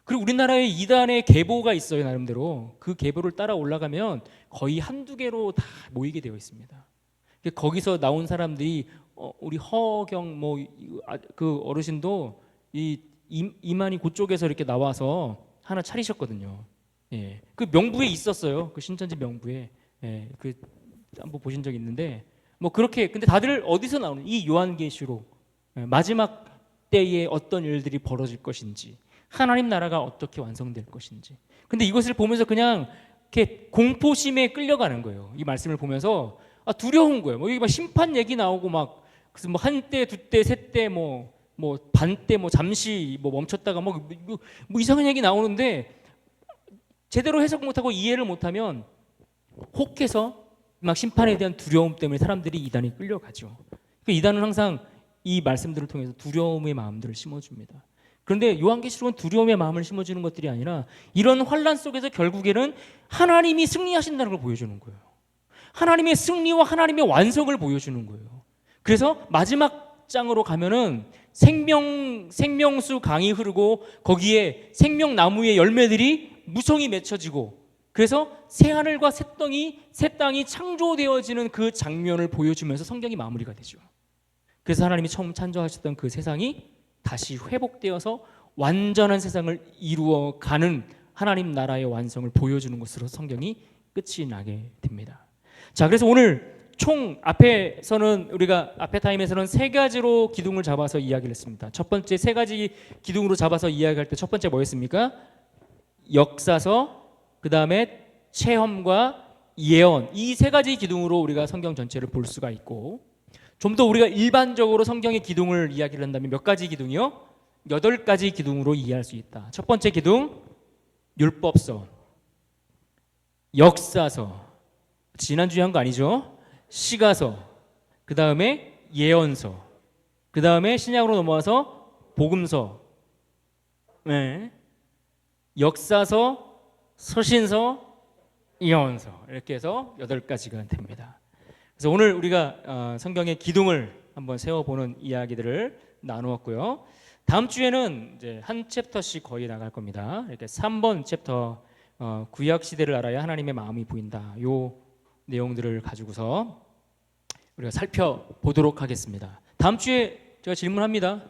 그리고 우리나라에 이단의 계보가 있어요, 나름대로. 그 계보를 따라 올라가면 거의 한두 개로 다 모이게 되어 있습니다. 거기서 나온 사람들이 우리 허경 그 어르신도 이만희 그쪽에서 이렇게 나와서 하나 차리셨거든요. 예, 그 명부에 있었어요. 그 신천지 명부에. 예, 그 한번 보신 적 있는데, 뭐 그렇게. 근데 다들 어디서 나오는 이 요한계시록, 마지막 때에 어떤 일들이 벌어질 것인지, 하나님 나라가 어떻게 완성될 것인지. 근데 이것을 보면서 그냥 이렇게 공포심에 끌려가는 거예요. 이 말씀을 보면서 두려운 거예요. 뭐 여기 막 심판 얘기 나오고 막, 그래서 뭐 한때, 두때, 세때, 뭐 반때, 뭐 잠시 뭐 멈췄다가 뭐 이상한 얘기 나오는데, 제대로 해석 못하고 이해를 못하면 혹해서 막 심판에 대한 두려움 때문에 사람들이 이단에 끌려가죠. 그러니까 이단은 항상 이 말씀들을 통해서 두려움의 마음들을 심어줍니다. 그런데 요한계시록은 두려움의 마음을 심어주는 것들이 아니라, 이런 환난 속에서 결국에는 하나님이 승리하신다는 걸 보여주는 거예요. 하나님의 승리와 하나님의 완성을 보여주는 거예요. 그래서 마지막 장으로 가면은 생명수 강이 흐르고 거기에 생명나무의 열매들이 무성히 맺혀지고, 그래서 새 하늘과 새 땅이 창조되어지는 그 장면을 보여주면서 성경이 마무리가 되죠. 그래서 하나님이 처음 창조하셨던 그 세상이 다시 회복되어서 완전한 세상을 이루어가는 하나님 나라의 완성을 보여주는 것으로 성경이 끝이 나게 됩니다. 자, 그래서 오늘 총 앞에서는, 우리가 앞에 타임에서는 3가지로 기둥을 잡아서 이야기를 했습니다. 첫 번째 3가지 기둥으로 잡아서 이야기할 때 첫 번째 뭐였습니까? 역사서, 그 다음에 체험과 예언, 이 3가지 기둥으로 우리가 성경 전체를 볼 수가 있고, 좀 더 우리가 일반적으로 성경의 기둥을 이야기를 한다면 몇 가지 기둥이요? 8가지 기둥으로 이해할 수 있다. 첫 번째 기둥, 율법서, 역사서, 지난주에 한 거 아니죠? 시가서, 그 다음에 예언서, 그 다음에 신약으로 넘어와서 복음서, 네. 역사서, 서신서, 예언서, 이렇게 해서 8가지가 됩니다. 그래서 오늘 우리가 성경의 기둥을 한번 세워보는 이야기들을 나누었고요. 다음 주에는 이제 한 챕터씩 거의 나갈 겁니다. 이렇게 3번 챕터 구약 시대를 알아야 하나님의 마음이 보인다. 요 내용들을 가지고서 우리가 살펴보도록 하겠습니다. 다음 주에 제가 질문합니다.